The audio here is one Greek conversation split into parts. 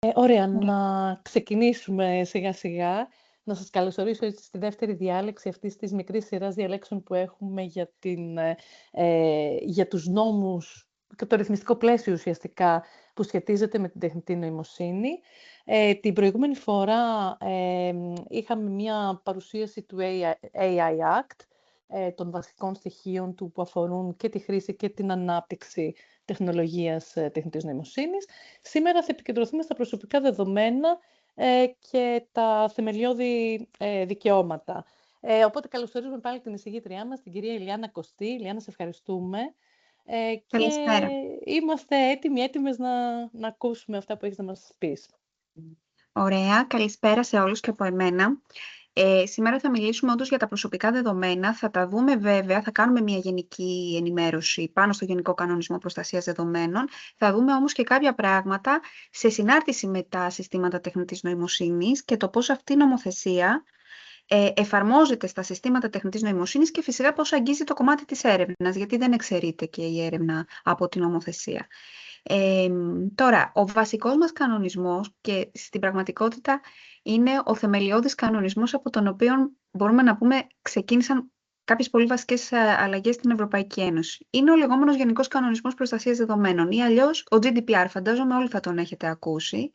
Ωραία, Ωραία. να ξεκινήσουμε σιγά-σιγά. Να σας καλωσορίσω έτσι στη δεύτερη διάλεξη αυτής της μικρής σειράς διαλέξεων που έχουμε για τους νόμους και το ρυθμιστικό πλαίσιο ουσιαστικά που σχετίζεται με την τεχνητή νοημοσύνη. Την προηγούμενη φορά είχαμε μία παρουσίαση του AI Act, των βασικών στοιχείων του που αφορούν και τη χρήση και την ανάπτυξη τεχνολογίας τεχνητής νοημοσύνης. Σήμερα θα επικεντρωθούμε στα προσωπικά δεδομένα και τα θεμελιώδη δικαιώματα. Οπότε καλωσορίζουμε πάλι την εισηγήτριά μας, την κυρία Ηλιάνα Κωστή. Ηλιάνα, σε ευχαριστούμε. Και Καλησπέρα. είμαστε έτοιμες να ακούσουμε αυτά που έχεις να μας πεις. Ωραία. Καλησπέρα σε όλους και από εμένα. Σήμερα θα μιλήσουμε όντως για τα προσωπικά δεδομένα. Θα τα δούμε βέβαια, θα κάνουμε μια γενική ενημέρωση πάνω στο Γενικό Κανονισμό Προστασίας Δεδομένων. Θα δούμε όμως και κάποια πράγματα σε συνάρτηση με τα συστήματα τεχνητής νοημοσύνης και το πώς αυτή η νομοθεσία εφαρμόζεται στα συστήματα τεχνητής νοημοσύνης και φυσικά πώς αγγίζει το κομμάτι της έρευνας, γιατί δεν εξαιρείται και η έρευνα από την νομοθεσία. Τώρα, ο βασικός μας κανονισμός και στην πραγματικότητα είναι ο θεμελιώδης κανονισμός από τον οποίο μπορούμε να πούμε ξεκίνησαν κάποιες πολύ βασικές αλλαγές στην Ευρωπαϊκή Ένωση. Είναι ο λεγόμενος Γενικός Κανονισμός Προστασίας Δεδομένων ή αλλιώς ο GDPR, φαντάζομαι όλοι θα τον έχετε ακούσει.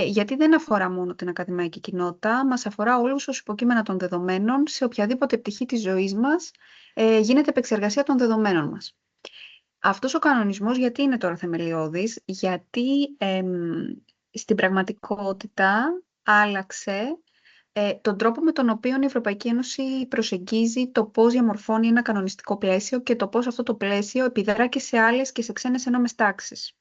Γιατί δεν αφορά μόνο την ακαδημαϊκή κοινότητα, μας αφορά όλους ως υποκείμενα των δεδομένων, σε οποιαδήποτε πτυχή της ζωής μας γίνεται επεξεργασία των δεδομένων μας. Αυτός ο κανονισμός γιατί είναι τώρα θεμελιώδης, γιατί στην πραγματικότητα άλλαξε τον τρόπο με τον οποίο η Ευρωπαϊκή Ένωση προσεγγίζει το πώς διαμορφώνει ένα κανονιστικό πλαίσιο και το πώς αυτό το πλαίσιο επιδρά και σε άλλες και σε ξένες ενόμες τάξεις.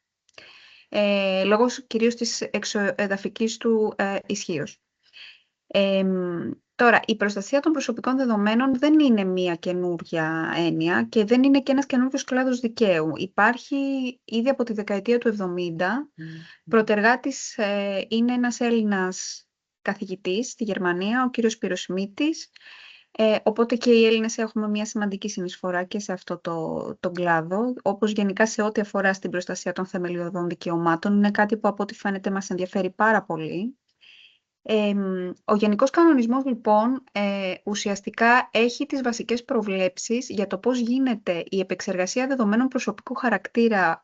Λόγω κυρίως της εξωεδαφικής του ισχύως. Τώρα, η προστασία των προσωπικών δεδομένων δεν είναι μία καινούρια έννοια και δεν είναι και ένας καινούριος κλάδος δικαίου. Υπάρχει ήδη από τη δεκαετία του 70. Πρωτεργάτης είναι ένας Έλληνας καθηγητής στη Γερμανία, ο κύριος Πυροσμίτης. Οπότε και οι Έλληνες έχουμε μια σημαντική συνεισφορά και σε αυτό τον κλάδο, όπως γενικά σε ό,τι αφορά στην προστασία των θεμελιωδών δικαιωμάτων. Είναι κάτι που από ό,τι φαίνεται μας ενδιαφέρει πάρα πολύ. Ο Γενικός Κανονισμός, λοιπόν, ουσιαστικά έχει τις βασικές προβλέψεις για το πώς γίνεται η επεξεργασία δεδομένων προσωπικού χαρακτήρα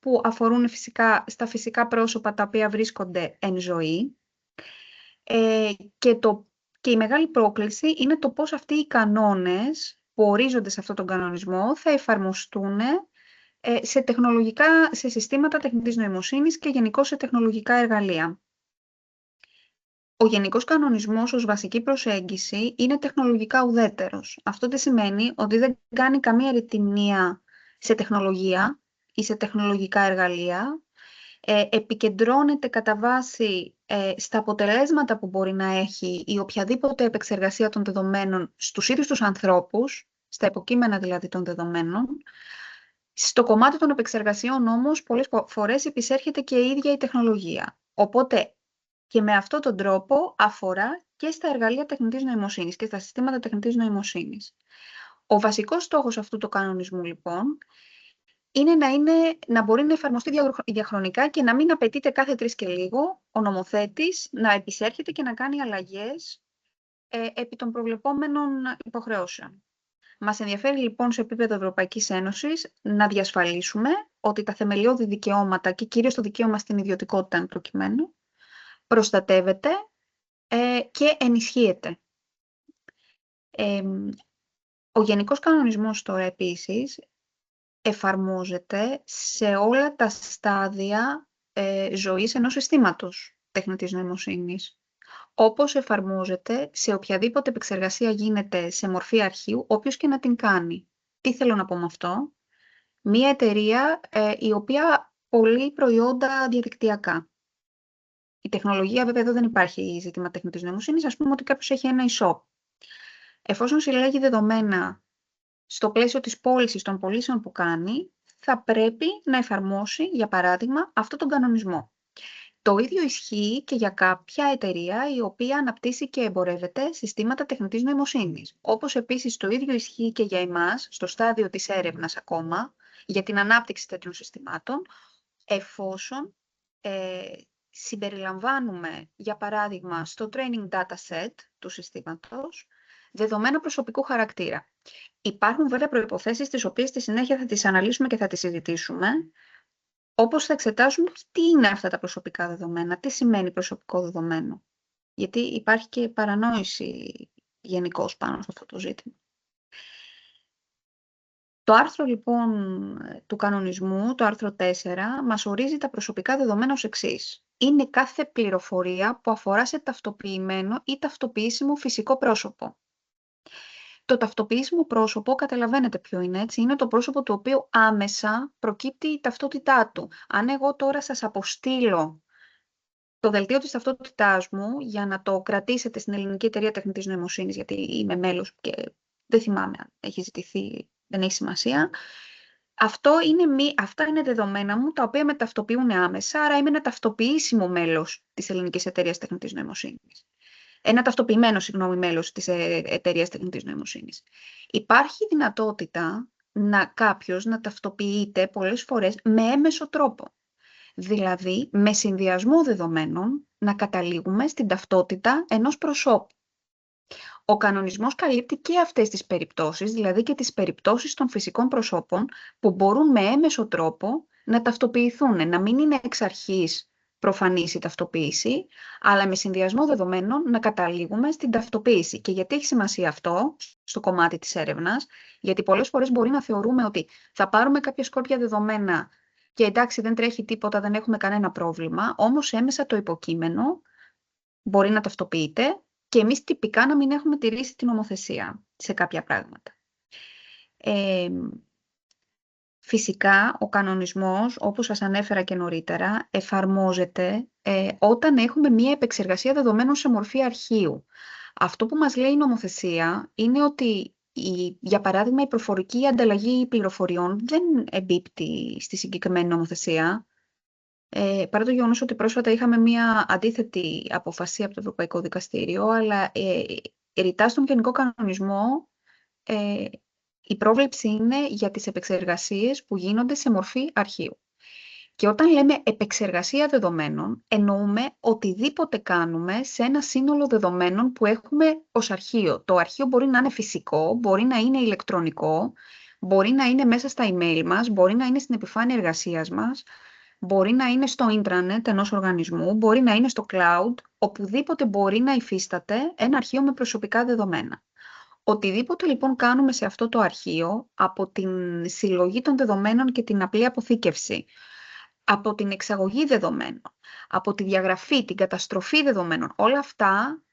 που αφορούν φυσικά στα φυσικά πρόσωπα τα οποία βρίσκονται εν ζωή. Και η μεγάλη πρόκληση είναι το πώς αυτοί οι κανόνες που ορίζονται σε αυτόν τον κανονισμό θα εφαρμοστούν σε συστήματα τεχνητής νοημοσύνης και γενικώς σε τεχνολογικά εργαλεία. Ο Γενικός Κανονισμός ως βασική προσέγγιση είναι τεχνολογικά ουδέτερος. Αυτό τι σημαίνει? Ότι δεν κάνει καμία ρητιμνία σε τεχνολογία ή σε τεχνολογικά εργαλεία. Επικεντρώνεται κατά βάση στα αποτελέσματα που μπορεί να έχει η οποιαδήποτε επεξεργασία των δεδομένων στους ίδιους τους ανθρώπους, στα υποκείμενα δηλαδή των δεδομένων. Στο κομμάτι των επεξεργασιών όμως πολλές φορές επισέρχεται και η ίδια η τεχνολογία. Οπότε και με αυτόν τον τρόπο αφορά και στα εργαλεία τεχνητής νοημοσύνης και στα συστήματα τεχνητής νοημοσύνης. Ο βασικός στόχος αυτού του κανονισμού, λοιπόν, είναι να μπορεί να εφαρμοστεί διαχρονικά και να μην απαιτείται κάθε 3 και λίγο ο νομοθέτης να επισέρχεται και να κάνει αλλαγές επί των προβλεπόμενων υποχρεώσεων. Μας ενδιαφέρει λοιπόν σε επίπεδο Ευρωπαϊκής Ένωσης να διασφαλίσουμε ότι τα θεμελιώδη δικαιώματα και κυρίως το δικαίωμα στην ιδιωτικότητα εν προκειμένου προστατεύεται και ενισχύεται. Ο Γενικός Κανονισμός τώρα επίσης εφαρμόζεται σε όλα τα στάδια ζωής ενός συστήματος τεχνητής νοημοσύνης. Όπως εφαρμόζεται σε οποιαδήποτε επεξεργασία γίνεται σε μορφή αρχείου, όποιος και να την κάνει. Τι θέλω να πω με αυτό? Μία εταιρεία η οποία πωλεί προϊόντα διαδικτυακά. Η τεχνολογία, βέβαια, εδώ δεν υπάρχει ζήτημα τεχνητής νοημοσύνης. Ας πούμε ότι κάποιος έχει ένα e-shop. Εφόσον συλλέγει δεδομένα στο πλαίσιο της πώλησης των πωλήσεων που κάνει, θα πρέπει να εφαρμόσει, για παράδειγμα, αυτόν τον κανονισμό. Το ίδιο ισχύει και για κάποια εταιρεία η οποία αναπτύσσει και εμπορεύεται συστήματα τεχνητής νοημοσύνης. Όπως επίσης το ίδιο ισχύει και για εμάς, στο στάδιο της έρευνας ακόμα, για την ανάπτυξη τέτοιων συστημάτων, εφόσον συμπεριλαμβάνουμε, για παράδειγμα, στο training data set του συστήματος, δεδομένα προσωπικού χαρακτήρα. Υπάρχουν βέβαια προϋποθέσεις τις οποίες στη συνέχεια θα τις αναλύσουμε και θα τις συζητήσουμε, όπως θα εξετάσουμε τι είναι αυτά τα προσωπικά δεδομένα, τι σημαίνει προσωπικό δεδομένο. Γιατί υπάρχει και παρανόηση γενικώς πάνω σε αυτό το ζήτημα. Το άρθρο λοιπόν του κανονισμού, το άρθρο 4, μας ορίζει τα προσωπικά δεδομένα ως εξής. Είναι κάθε πληροφορία που αφορά σε ταυτοποιημένο ή ταυτοποιήσιμο φυσικό πρόσωπο. Το ταυτοποιήσιμο πρόσωπο, καταλαβαίνετε ποιο είναι, έτσι, είναι το πρόσωπο του οποίου άμεσα προκύπτει η ταυτότητά του. Αν εγώ τώρα σας αποστείλω το δελτίο της ταυτότητάς μου για να το κρατήσετε στην Ελληνική Εταιρεία Τεχνητής Νοημοσύνης, γιατί είμαι μέλος και δεν θυμάμαι αν έχει ζητηθεί, δεν έχει σημασία. Αυτά είναι δεδομένα μου, τα οποία με ταυτοποιούν άμεσα, άρα είμαι ένα ταυτοποιήσιμο μέλος της Ελληνικής Εταιρείας Τεχνητής Νοημοσύνης. Ένα ταυτοποιημένο, μέλος της Εταιρείας Τεχνητής Νοημοσύνης. Υπάρχει δυνατότητα κάποιος να ταυτοποιείται πολλές φορές με έμεσο τρόπο. Δηλαδή, με συνδυασμό δεδομένων, να καταλήγουμε στην ταυτότητα ενός προσώπου. Ο κανονισμός καλύπτει και αυτές τις περιπτώσεις, δηλαδή και τις περιπτώσεις των φυσικών προσώπων που μπορούν με έμεσο τρόπο να ταυτοποιηθούν, να μην είναι εξ αρχής προφανής η ταυτοποίηση, αλλά με συνδυασμό δεδομένων να καταλήγουμε στην ταυτοποίηση. Και γιατί έχει σημασία αυτό στο κομμάτι της έρευνας? Γιατί πολλές φορές μπορεί να θεωρούμε ότι θα πάρουμε κάποια σκόρπια δεδομένα και εντάξει δεν τρέχει τίποτα, δεν έχουμε κανένα πρόβλημα, όμως έμεσα το υποκείμενο μπορεί να ταυτοποιείται και εμείς τυπικά να μην έχουμε τηρήσει την νομοθεσία σε κάποια πράγματα. Φυσικά, ο κανονισμός, όπως σας ανέφερα και νωρίτερα, εφαρμόζεται όταν έχουμε μία επεξεργασία δεδομένων σε μορφή αρχείου. Αυτό που μας λέει η νομοθεσία είναι ότι, για παράδειγμα, η προφορική ανταλλαγή πληροφοριών δεν εμπίπτει στη συγκεκριμένη νομοθεσία. Παρά το γεγονός ότι πρόσφατα είχαμε μία αντίθετη αποφασία από το Ευρωπαϊκό Δικαστήριο, αλλά ρητά στον Γενικό Κανονισμό η πρόβλεψη είναι για τις επεξεργασίες που γίνονται σε μορφή αρχείου. Και όταν λέμε επεξεργασία δεδομένων, εννοούμε οτιδήποτε κάνουμε σε ένα σύνολο δεδομένων που έχουμε ως αρχείο. Το αρχείο μπορεί να είναι φυσικό, μπορεί να είναι ηλεκτρονικό, μπορεί να είναι μέσα στα email μας, μπορεί να είναι στην επιφάνεια εργασίας μας, μπορεί να είναι στο intranet ενός οργανισμού, μπορεί να είναι στο cloud, οπουδήποτε μπορεί να υφίσταται ένα αρχείο με προσωπικά δεδομένα. Οτιδήποτε λοιπόν κάνουμε σε αυτό το αρχείο, από την συλλογή των δεδομένων και την απλή αποθήκευση, από την εξαγωγή δεδομένων, από τη διαγραφή, την καταστροφή δεδομένων, όλα αυτά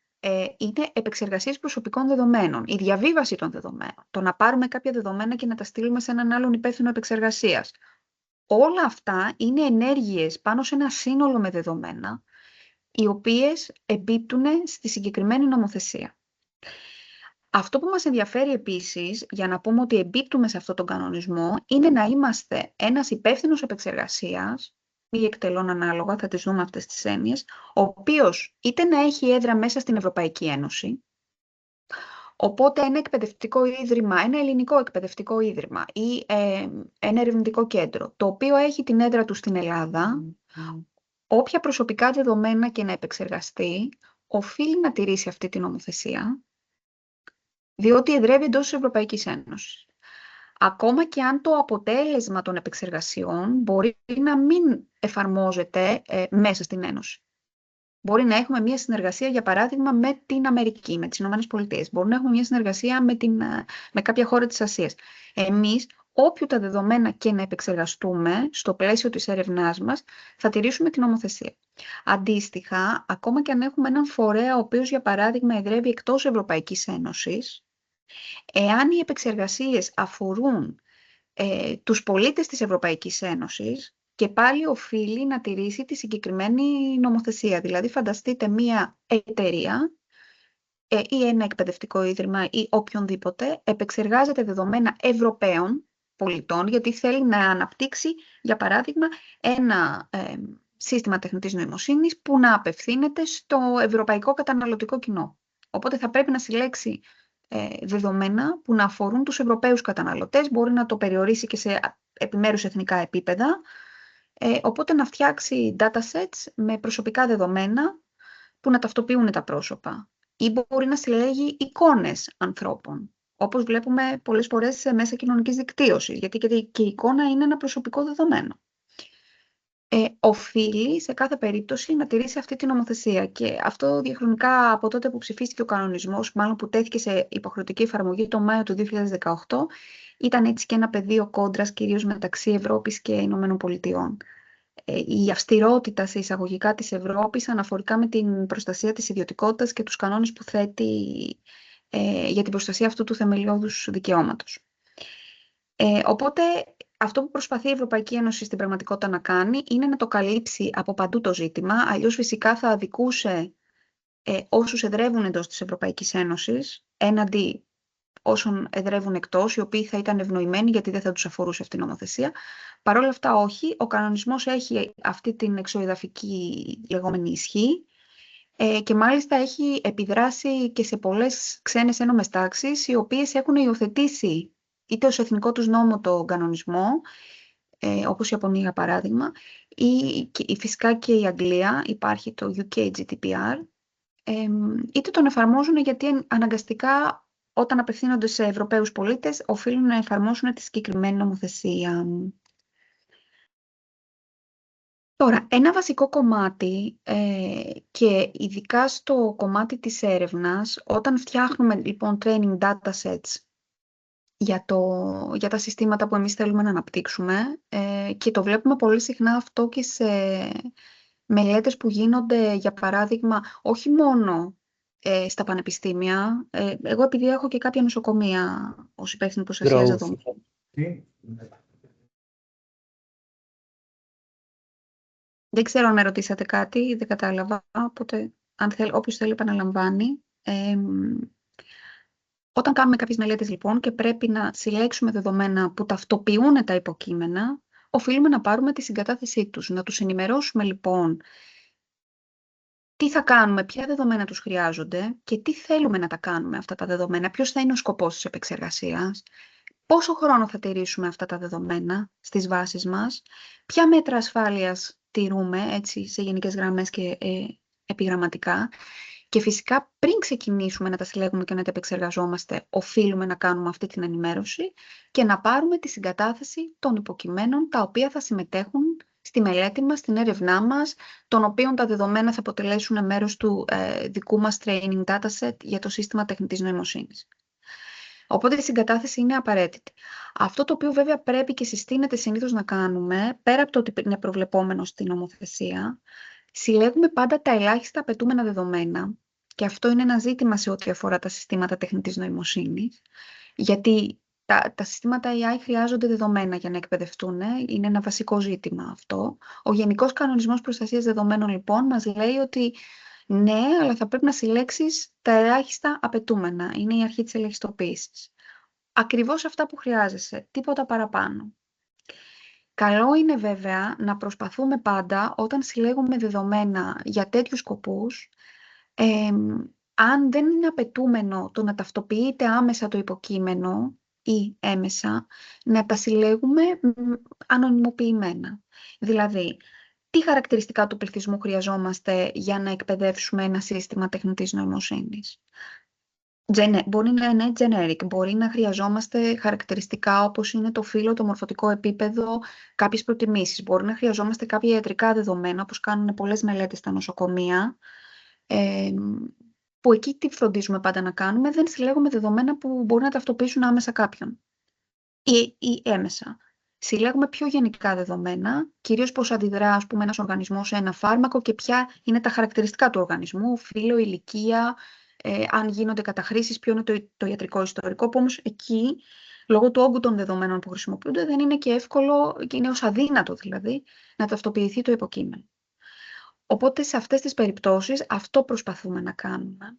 είναι επεξεργασίες προσωπικών δεδομένων, η διαβίβαση των δεδομένων, το να πάρουμε κάποια δεδομένα και να τα στείλουμε σε έναν άλλον υπεύθυνο επεξεργασίας. Όλα αυτά είναι ενέργειες πάνω σε ένα σύνολο με δεδομένα, οι οποίες εμπίπτουν στη συγκεκριμένη νομοθεσία. Αυτό που μας ενδιαφέρει επίσης, για να πούμε ότι εμπίπτουμε σε αυτόν τον κανονισμό, είναι να είμαστε ένας υπεύθυνος επεξεργασίας, ή εκτελών ανάλογα, θα τις δούμε αυτές τις έννοιες, ο οποίος είτε να έχει έδρα μέσα στην Ευρωπαϊκή Ένωση, οπότε ένα εκπαιδευτικό ίδρυμα, ένα ελληνικό εκπαιδευτικό ίδρυμα ή ένα ερευνητικό κέντρο, το οποίο έχει την έδρα του στην Ελλάδα, όποια προσωπικά δεδομένα και να επεξεργαστεί, οφείλει να τηρήσει αυτή την νομοθεσία, διότι εδρεύει εντός της Ευρωπαϊκής Ένωσης. Ακόμα και αν το αποτέλεσμα των επεξεργασιών μπορεί να μην εφαρμόζεται μέσα στην Ένωση. Μπορεί να έχουμε μια συνεργασία, για παράδειγμα, με την Αμερική, με τις Ηνωμένες Πολιτείες. Μπορεί να έχουμε μια συνεργασία με κάποια χώρα της Ασίας. Εμείς, όποιο τα δεδομένα και να επεξεργαστούμε στο πλαίσιο της έρευνάς μας, θα τηρήσουμε την νομοθεσία. Αντίστοιχα, ακόμα και αν έχουμε έναν φορέα, ο οποίος, για παράδειγμα, εδρεύει εκτός Ευρωπαϊκής Ένωσης, εάν οι επεξεργασίες αφορούν τους πολίτες της Ευρωπαϊκής Ένωσης, και πάλι οφείλει να τηρήσει τη συγκεκριμένη νομοθεσία. Δηλαδή, φανταστείτε μία εταιρεία ή ένα εκπαιδευτικό ίδρυμα ή οποιονδήποτε επεξεργάζεται δεδομένα Ευρωπαίων πολιτών, γιατί θέλει να αναπτύξει, για παράδειγμα, ένα σύστημα τεχνητής νοημοσύνης που να απευθύνεται στο ευρωπαϊκό καταναλωτικό κοινό. Οπότε θα πρέπει να συλλέξει δεδομένα που να αφορούν τους Ευρωπαίους καταναλωτές, μπορεί να το περιορίσει και σε επιμέρους εθνικά επίπεδα, Οπότε να φτιάξει datasets με προσωπικά δεδομένα που να ταυτοποιούν τα πρόσωπα. Ή μπορεί να συλλέγει εικόνες ανθρώπων, όπως βλέπουμε πολλές φορές σε μέσα κοινωνικής δικτύωσης, γιατί και η εικόνα είναι ένα προσωπικό δεδομένο. Οφείλει σε κάθε περίπτωση να τηρήσει αυτή την νομοθεσία. Και αυτό διαχρονικά από τότε που ψηφίστηκε ο κανονισμός, μάλλον που τέθηκε σε υποχρεωτική εφαρμογή το Μάιο του 2018, ήταν έτσι και ένα πεδίο κόντρας κυρίως μεταξύ Ευρώπης και Ηνωμένων Πολιτειών. Η αυστηρότητα σε εισαγωγικά της Ευρώπης αναφορικά με την προστασία της ιδιωτικότητας και τους κανόνες που θέτει για την προστασία αυτού του θεμελιώδους δικαιώματος. Οπότε αυτό που προσπαθεί η Ευρωπαϊκή Ένωση στην πραγματικότητα να κάνει είναι να το καλύψει από παντού το ζήτημα, αλλιώς φυσικά θα αδικούσε όσους εδρεύουν εντός της Ευρωπαϊκής Ένωσης έναντι όσων εδρεύουν εκτός, οι οποίοι θα ήταν ευνοημένοι γιατί δεν θα τους αφορούσε αυτή η νομοθεσία. Παρ' όλα αυτά όχι, ο κανονισμός έχει αυτή την εξωεδαφική λεγόμενη ισχύ και μάλιστα έχει επιδράσει και σε πολλές ξένες ένομες τάξεις, οι οποίες έχουν υιοθετήσει είτε ως εθνικό τους νόμο τον κανονισμό, όπως η Ιαπωνία για παράδειγμα, ή φυσικά και η Αγγλία, υπάρχει το UK GDPR, είτε τον εφαρμόζουν γιατί αναγκαστικά όταν απευθύνονται σε Ευρωπαίους πολίτες οφείλουν να εφαρμόσουν τη συγκεκριμένη νομοθεσία. Τώρα, ένα βασικό κομμάτι και ειδικά στο κομμάτι της έρευνας, όταν φτιάχνουμε λοιπόν training datasets για τα συστήματα που εμείς θέλουμε να αναπτύξουμε και το βλέπουμε πολύ συχνά αυτό και σε μελέτες που γίνονται, για παράδειγμα, όχι μόνο στα πανεπιστήμια. Εγώ επειδή έχω και κάποια νοσοκομεία ως υπεύθυνη προστασίας δεδομένων. Δεν ξέρω αν με ρωτήσατε κάτι, δεν κατάλαβα, οπότε όποιος θέλει επαναλαμβάνει. Όταν κάνουμε κάποιες μελέτες λοιπόν και πρέπει να συλλέξουμε δεδομένα που ταυτοποιούν τα υποκείμενα, οφείλουμε να πάρουμε τη συγκατάθεσή τους, να τους ενημερώσουμε λοιπόν τι θα κάνουμε, ποια δεδομένα τους χρειάζονται και τι θέλουμε να τα κάνουμε αυτά τα δεδομένα, ποιος θα είναι ο σκοπός της επεξεργασίας, πόσο χρόνο θα τηρήσουμε αυτά τα δεδομένα στις βάσεις μας, ποια μέτρα ασφάλειας τηρούμε έτσι, σε γενικές γραμμές και επιγραμματικά. Και φυσικά πριν ξεκινήσουμε να τα συλλέγουμε και να τα επεξεργαζόμαστε, οφείλουμε να κάνουμε αυτή την ενημέρωση και να πάρουμε τη συγκατάθεση των υποκειμένων τα οποία θα συμμετέχουν στη μελέτη μας, στην έρευνά μας, των οποίων τα δεδομένα θα αποτελέσουν μέρος του δικού μας training dataset για το σύστημα τεχνητής νοημοσύνης. Οπότε η συγκατάθεση είναι απαραίτητη. Αυτό το οποίο βέβαια πρέπει και συστήνεται συνήθως να κάνουμε, πέρα από το ότι είναι προβλεπόμενο στην νομοθεσία, συλλέγουμε πάντα τα ελάχιστα απαιτούμενα δεδομένα και αυτό είναι ένα ζήτημα σε ό,τι αφορά τα συστήματα τεχνητής νοημοσύνης, γιατί τα συστήματα AI χρειάζονται δεδομένα για να εκπαιδευτούν, είναι ένα βασικό ζήτημα αυτό. Ο Γενικός Κανονισμός Προστασίας Δεδομένων λοιπόν μας λέει ότι ναι, αλλά θα πρέπει να συλλέξεις τα ελάχιστα απαιτούμενα, είναι η αρχή της ελαχιστοποίησης. Ακριβώς αυτά που χρειάζεσαι, τίποτα παραπάνω. Καλό είναι βέβαια να προσπαθούμε πάντα όταν συλλέγουμε δεδομένα για τέτοιους σκοπούς, αν δεν είναι απαιτούμενο το να ταυτοποιείται άμεσα το υποκείμενο ή έμεσα, να τα συλλέγουμε ανωνυμοποιημένα. Δηλαδή, τι χαρακτηριστικά του πληθυσμού χρειαζόμαστε για να εκπαιδεύσουμε ένα σύστημα τεχνητής νοημοσύνης. Μπορεί να είναι generic, μπορεί να χρειαζόμαστε χαρακτηριστικά όπως είναι το φύλο, το μορφωτικό επίπεδο, κάποιες προτιμήσεις. Μπορεί να χρειαζόμαστε κάποια ιατρικά δεδομένα, όπως κάνουν πολλές μελέτες στα νοσοκομεία, που εκεί τι φροντίζουμε πάντα να κάνουμε, δεν συλλέγουμε δεδομένα που μπορούν να ταυτοποιήσουν άμεσα κάποιον ή έμεσα. Συλλέγουμε πιο γενικά δεδομένα, κυρίως πώς αντιδρά ας πούμε, ένας οργανισμός σε ένα φάρμακο και ποια είναι τα χαρακτηριστικά του οργανισμού, φύλο, ηλικία, αν γίνονται καταχρήσεις, ποιο είναι το ιατρικό ιστορικό, που όμως εκεί, λόγω του όγκου των δεδομένων που χρησιμοποιούνται, δεν είναι και εύκολο, και είναι ως αδύνατο δηλαδή, να ταυτοποιηθεί το υποκείμενο. Οπότε σε αυτές τις περιπτώσεις αυτό προσπαθούμε να κάνουμε.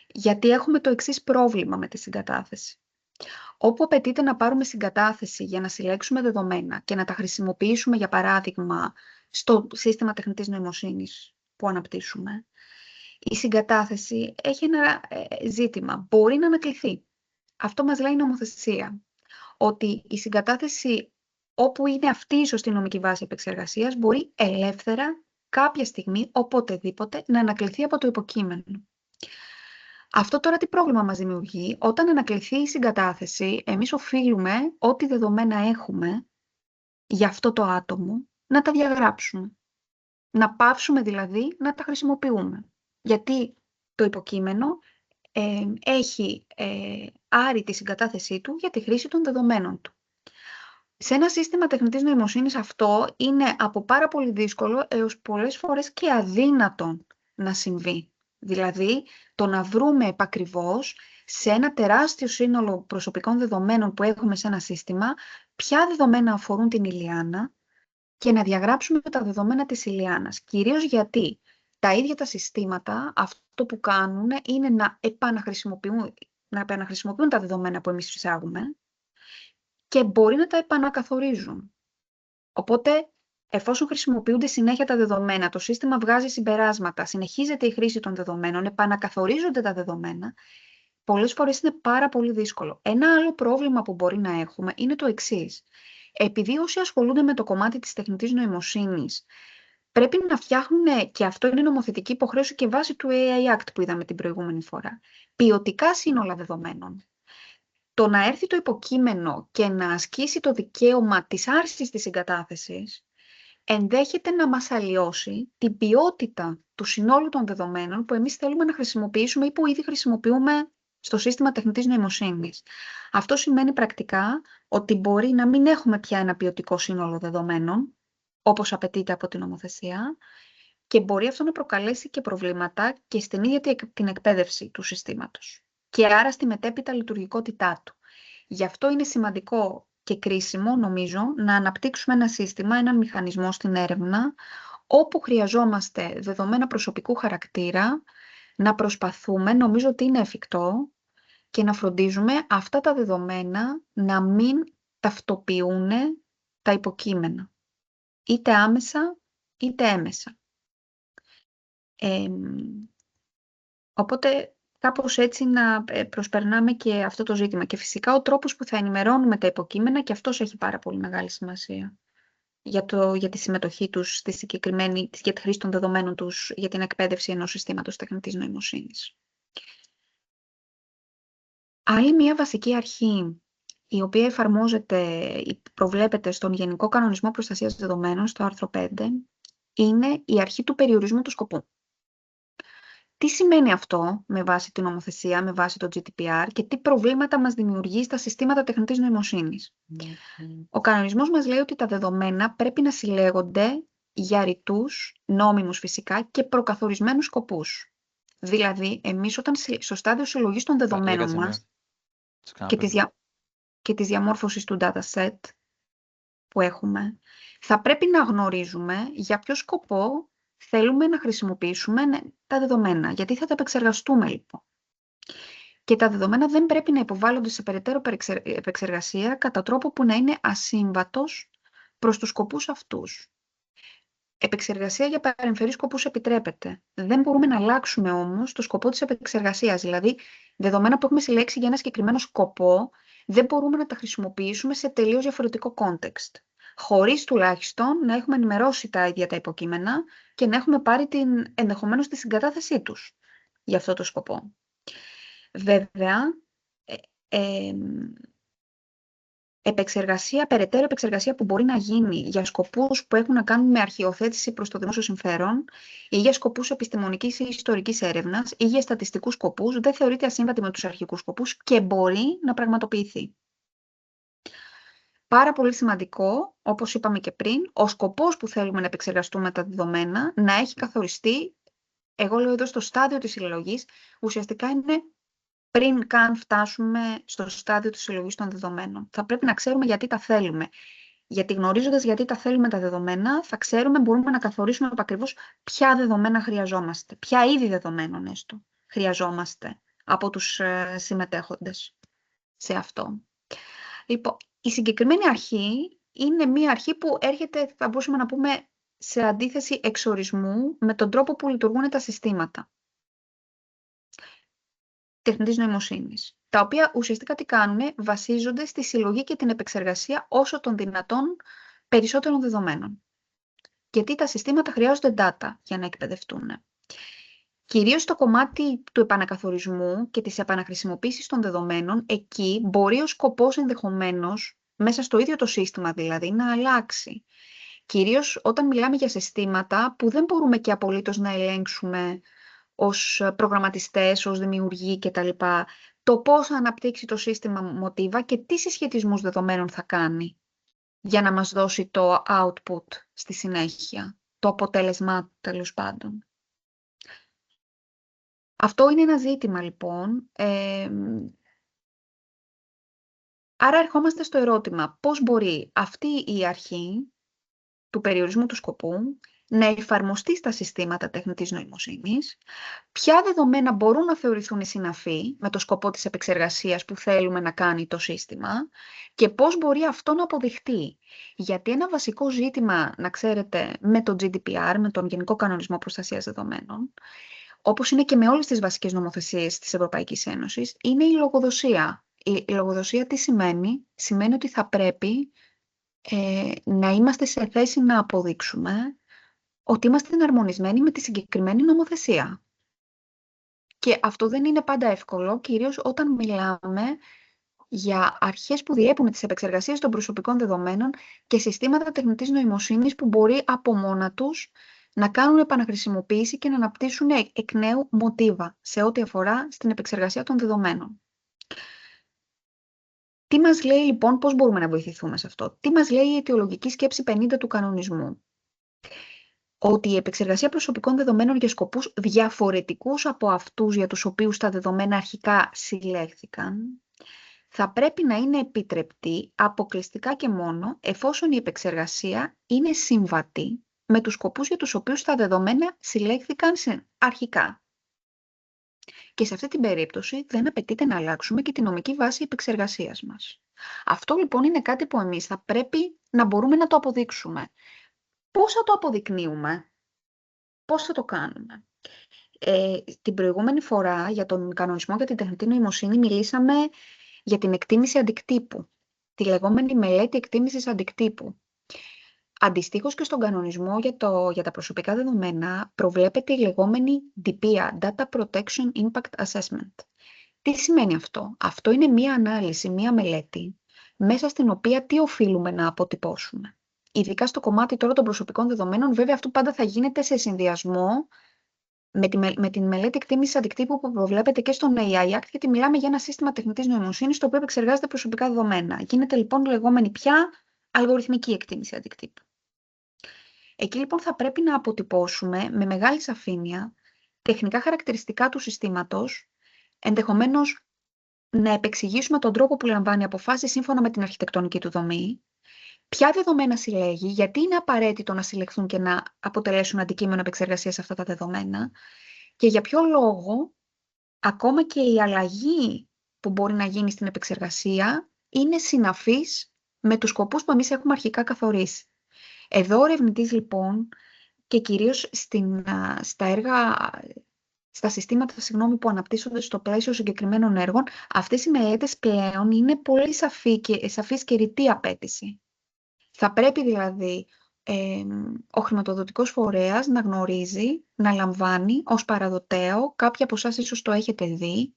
Γιατί έχουμε το εξής πρόβλημα με τη συγκατάθεση. Όπου απαιτείται να πάρουμε συγκατάθεση για να συλλέξουμε δεδομένα και να τα χρησιμοποιήσουμε, για παράδειγμα, στο σύστημα τεχνητής νοημοσύνης που αναπτύσσουμε, η συγκατάθεση έχει ένα ζήτημα. Μπορεί να ανακληθεί. Αυτό μας λέει η νομοθεσία. Ότι η συγκατάθεση όπου είναι αυτή η σωστή νομική βάση επεξεργασίας, μπορεί ελεύθερα κάποια στιγμή, οποτεδήποτε, να ανακληθεί από το υποκείμενο. Αυτό τώρα τι πρόβλημα μας δημιουργεί? Όταν ανακληθεί η συγκατάθεση, εμείς οφείλουμε ό,τι δεδομένα έχουμε για αυτό το άτομο να τα διαγράψουμε. Να πάυσουμε δηλαδή να τα χρησιμοποιούμε. Γιατί το υποκείμενο έχει άρει τη συγκατάθεσή του για τη χρήση των δεδομένων του. Σε ένα σύστημα τεχνητής νοημοσύνης αυτό είναι από πάρα πολύ δύσκολο έως πολλές φορές και αδύνατο να συμβεί. Δηλαδή, το να βρούμε επακριβώς σε ένα τεράστιο σύνολο προσωπικών δεδομένων που έχουμε σε ένα σύστημα, ποια δεδομένα αφορούν την Ηλιάνα και να διαγράψουμε τα δεδομένα της Ηλιάνας. Κυρίως γιατί τα ίδια τα συστήματα αυτό που κάνουν είναι να επαναχρησιμοποιούν τα δεδομένα που εμείς εισάγουμε και μπορεί να τα επανακαθορίζουν. Οπότε, εφόσον χρησιμοποιούνται συνέχεια τα δεδομένα, το σύστημα βγάζει συμπεράσματα, συνεχίζεται η χρήση των δεδομένων, επανακαθορίζονται τα δεδομένα, πολλές φορές είναι πάρα πολύ δύσκολο. Ένα άλλο πρόβλημα που μπορεί να έχουμε είναι το εξής. Επειδή όσοι ασχολούνται με το κομμάτι της τεχνητής νοημοσύνης πρέπει να φτιάχνουν, και αυτό είναι νομοθετική υποχρέωση και βάση του AI Act που είδαμε την προηγούμενη φορά, ποιοτικά σύνολα δεδομένων. Το να έρθει το υποκείμενο και να ασκήσει το δικαίωμα της άρσης της συγκατάθεσης ενδέχεται να μας αλλοιώσει την ποιότητα του συνόλου των δεδομένων που εμείς θέλουμε να χρησιμοποιήσουμε ή που ήδη χρησιμοποιούμε στο σύστημα τεχνητής νοημοσύνης. Αυτό σημαίνει πρακτικά ότι μπορεί να μην έχουμε πια ένα ποιοτικό σύνολο δεδομένων, όπως απαιτείται από την νομοθεσία, και μπορεί αυτό να προκαλέσει και προβλήματα και στην ίδια την εκπαίδευση του συστήματος και άρα στη μετέπειτα λειτουργικότητά του. Γι' αυτό είναι σημαντικό και κρίσιμο, νομίζω, να αναπτύξουμε ένα σύστημα, έναν μηχανισμό στην έρευνα, όπου χρειαζόμαστε δεδομένα προσωπικού χαρακτήρα, να προσπαθούμε, νομίζω ότι είναι εφικτό, και να φροντίζουμε αυτά τα δεδομένα να μην ταυτοποιούν τα υποκείμενα, είτε άμεσα, είτε έμεσα. Οπότε κάπως έτσι να προσπερνάμε και αυτό το ζήτημα. Και φυσικά ο τρόπος που θα ενημερώνουμε τα υποκείμενα, και αυτός έχει πάρα πολύ μεγάλη σημασία για τη συμμετοχή τους για τη χρήση των δεδομένων τους για την εκπαίδευση ενός συστήματος τεχνητής νοημοσύνης. Άλλη μια βασική αρχή, η οποία προβλέπεται στον Γενικό Κανονισμό Προστασίας Δεδομένων, στο άρθρο 5, είναι η αρχή του περιορισμού του σκοπού. Τι σημαίνει αυτό με βάση την νομοθεσία, με βάση το GDPR και τι προβλήματα μας δημιουργεί στα συστήματα τεχνητής νοημοσύνης? Ο κανονισμός μας λέει ότι τα δεδομένα πρέπει να συλλέγονται για ρητούς, νόμιμους φυσικά, και προκαθορισμένους σκοπούς. Δηλαδή, εμείς όταν στο στάδιο συλλογής των δεδομένων μας και της διαμόρφωσης του dataset που έχουμε, θα πρέπει να γνωρίζουμε για ποιο σκοπό θέλουμε να χρησιμοποιήσουμε τα δεδομένα. Γιατί θα τα επεξεργαστούμε, λοιπόν. Και τα δεδομένα δεν πρέπει να υποβάλλονται σε περαιτέρω επεξεργασία κατά τρόπο που να είναι ασύμβατος προς τους σκοπούς αυτούς. Επεξεργασία για παρεμφερείς σκοπούς επιτρέπεται. Δεν μπορούμε να αλλάξουμε όμως το σκοπό της επεξεργασίας. Δηλαδή, δεδομένα που έχουμε συλλέξει για ένα συγκεκριμένο σκοπό, δεν μπορούμε να τα χρησιμοποιήσουμε σε τελείως διαφορετικό context. Χωρίς τουλάχιστον να έχουμε ενημερώσει τα ίδια τα υποκείμενα και να έχουμε πάρει ενδεχομένως τη συγκατάθεσή τους για αυτό το σκοπό. Βέβαια, περαιτέρω επεξεργασία που μπορεί να γίνει για σκοπούς που έχουν να κάνουν με αρχιοθέτηση προς το δημόσιο συμφέρον ή για σκοπούς επιστημονικής ή ιστορικής έρευνας ή για στατιστικούς σκοπούς, δεν θεωρείται ασύμβατη με τους αρχικούς σκοπούς και μπορεί να πραγματοποιηθεί. Πάρα πολύ σημαντικό, όπως είπαμε και πριν, ο σκοπός που θέλουμε να επεξεργαστούμε τα δεδομένα να έχει καθοριστεί, εγώ λέω εδώ στο στάδιο της συλλογής, ουσιαστικά είναι πριν καν φτάσουμε στο στάδιο της συλλογής των δεδομένων. Θα πρέπει να ξέρουμε γιατί τα θέλουμε. Γιατί γνωρίζοντας γιατί τα θέλουμε τα δεδομένα, θα ξέρουμε, μπορούμε να καθορίσουμε ακριβώς ποια δεδομένα χρειαζόμαστε, ποια είδη δεδομένων έστω χρειαζόμαστε από τους συμμετέχοντες σε αυτό. Λοιπόν, η συγκεκριμένη αρχή είναι μία αρχή που έρχεται, θα μπορούσαμε να πούμε, σε αντίθεση εξορισμού με τον τρόπο που λειτουργούν τα συστήματα τεχνητής νοημοσύνης. τα οποία ουσιαστικά τι κάνουν, βασίζονται στη συλλογή και την επεξεργασία όσο των δυνατόν περισσότερων δεδομένων. Γιατί τα συστήματα χρειάζονται data για να εκπαιδευτούν. Κυρίως στο κομμάτι του επανακαθορισμού και της επαναχρησιμοποίησης των δεδομένων, εκεί μπορεί ο σκοπός ενδεχομένως, μέσα στο ίδιο το σύστημα δηλαδή, να αλλάξει. Κυρίως όταν μιλάμε για συστήματα που δεν μπορούμε και απολύτως να ελέγξουμε ως προγραμματιστές, ως δημιουργοί κτλ. Το πώς θα αναπτύξει το σύστημα μοτίβα και τι συσχετισμούς δεδομένων θα κάνει για να μας δώσει το output στη συνέχεια, το αποτέλεσμα τέλος πάντων. Αυτό είναι ένα ζήτημα λοιπόν. Άρα ερχόμαστε στο ερώτημα πώς μπορεί αυτή η αρχή του περιορισμού του σκοπού να εφαρμοστεί στα συστήματα τεχνητής νοημοσύνης, ποια δεδομένα μπορούν να θεωρηθούν συναφή με το σκοπό της επεξεργασίας που θέλουμε να κάνει το σύστημα και πώς μπορεί αυτό να αποδειχτεί. Γιατί ένα βασικό ζήτημα, να ξέρετε, με το GDPR, με τον Γενικό Κανονισμό Προστασίας Δεδομένων, όπως είναι και με όλες τις βασικές νομοθεσίες της Ευρωπαϊκής Ένωσης, είναι η λογοδοσία. Η λογοδοσία τι σημαίνει? Σημαίνει ότι θα πρέπει να είμαστε σε θέση να αποδείξουμε ότι είμαστε εναρμονισμένοι με τη συγκεκριμένη νομοθεσία. Και αυτό δεν είναι πάντα εύκολο, κυρίως όταν μιλάμε για αρχές που διέπουν τις επεξεργασίες των προσωπικών δεδομένων και συστήματα τεχνητής νοημοσύνης που μπορεί από μόνα τους να κάνουν επαναχρησιμοποίηση και να αναπτύσσουν εκ νέου μοτίβα σε ό,τι αφορά στην επεξεργασία των δεδομένων. Τι μας λέει λοιπόν, πώς μπορούμε να βοηθηθούμε σε αυτό? Τι μας λέει η αιτιολογική σκέψη 50 του κανονισμού? Ότι η επεξεργασία προσωπικών δεδομένων για σκοπούς διαφορετικούς από αυτούς για τους οποίους τα δεδομένα αρχικά συλλέχθηκαν, θα πρέπει να είναι επιτρεπτή αποκλειστικά και μόνο εφόσον η επεξεργασία είναι συμβατή με τους σκοπούς για τους οποίους τα δεδομένα συλλέχθηκαν αρχικά. Και σε αυτή την περίπτωση δεν απαιτείται να αλλάξουμε και τη νομική βάση επεξεργασίας μας. Αυτό λοιπόν είναι κάτι που εμείς θα πρέπει να μπορούμε να το αποδείξουμε. Πώς θα το αποδεικνύουμε? Πώς θα το κάνουμε? Την προηγούμενη φορά για τον κανονισμό για την τεχνητή νοημοσύνη μιλήσαμε για την εκτίμηση αντικτύπου, τη λεγόμενη μελέτη εκτίμησης αντικτύπου. Αντιστοίχως και στον κανονισμό για τα προσωπικά δεδομένα προβλέπεται η λεγόμενη DPA, Data Protection Impact Assessment. Τι σημαίνει αυτό? Αυτό είναι μία ανάλυση, μία μελέτη, μέσα στην οποία τι οφείλουμε να αποτυπώσουμε. Ειδικά στο κομμάτι τώρα των προσωπικών δεδομένων, βέβαια αυτό πάντα θα γίνεται σε συνδυασμό με την μελέτη εκτίμησης αντικτύπου που προβλέπεται και στον AI Act, γιατί μιλάμε για ένα σύστημα τεχνητής νοημοσύνης το οποίο επεξεργάζεται προσωπικά δεδομένα. Γίνεται λοιπόν λεγόμενη πια αλγοριθμική εκτίμηση αντικτύπου. Εκεί λοιπόν θα πρέπει να αποτυπώσουμε με μεγάλη σαφήνεια τεχνικά χαρακτηριστικά του συστήματος, ενδεχομένως να επεξηγήσουμε τον τρόπο που λαμβάνει αποφάσεις σύμφωνα με την αρχιτεκτονική του δομή, ποια δεδομένα συλλέγει, γιατί είναι απαραίτητο να συλλεχθούν και να αποτελέσουν αντικείμενο επεξεργασίας αυτά τα δεδομένα και για ποιο λόγο ακόμα και η αλλαγή που μπορεί να γίνει στην επεξεργασία είναι συναφής με τους σκοπούς που εμείς έχουμε αρχικά καθορίσει. Εδώ ο ερευνητής λοιπόν και κυρίως στα συστήματα που αναπτύσσονται στο πλαίσιο συγκεκριμένων έργων, αυτές οι μελέτες πλέον είναι πολύ σαφής και ρητή απέτηση. Θα πρέπει δηλαδή ο χρηματοδοτικός φορέας να γνωρίζει, να λαμβάνει ως παραδοτέο, κάποιοι από εσάς ίσως το έχετε δει,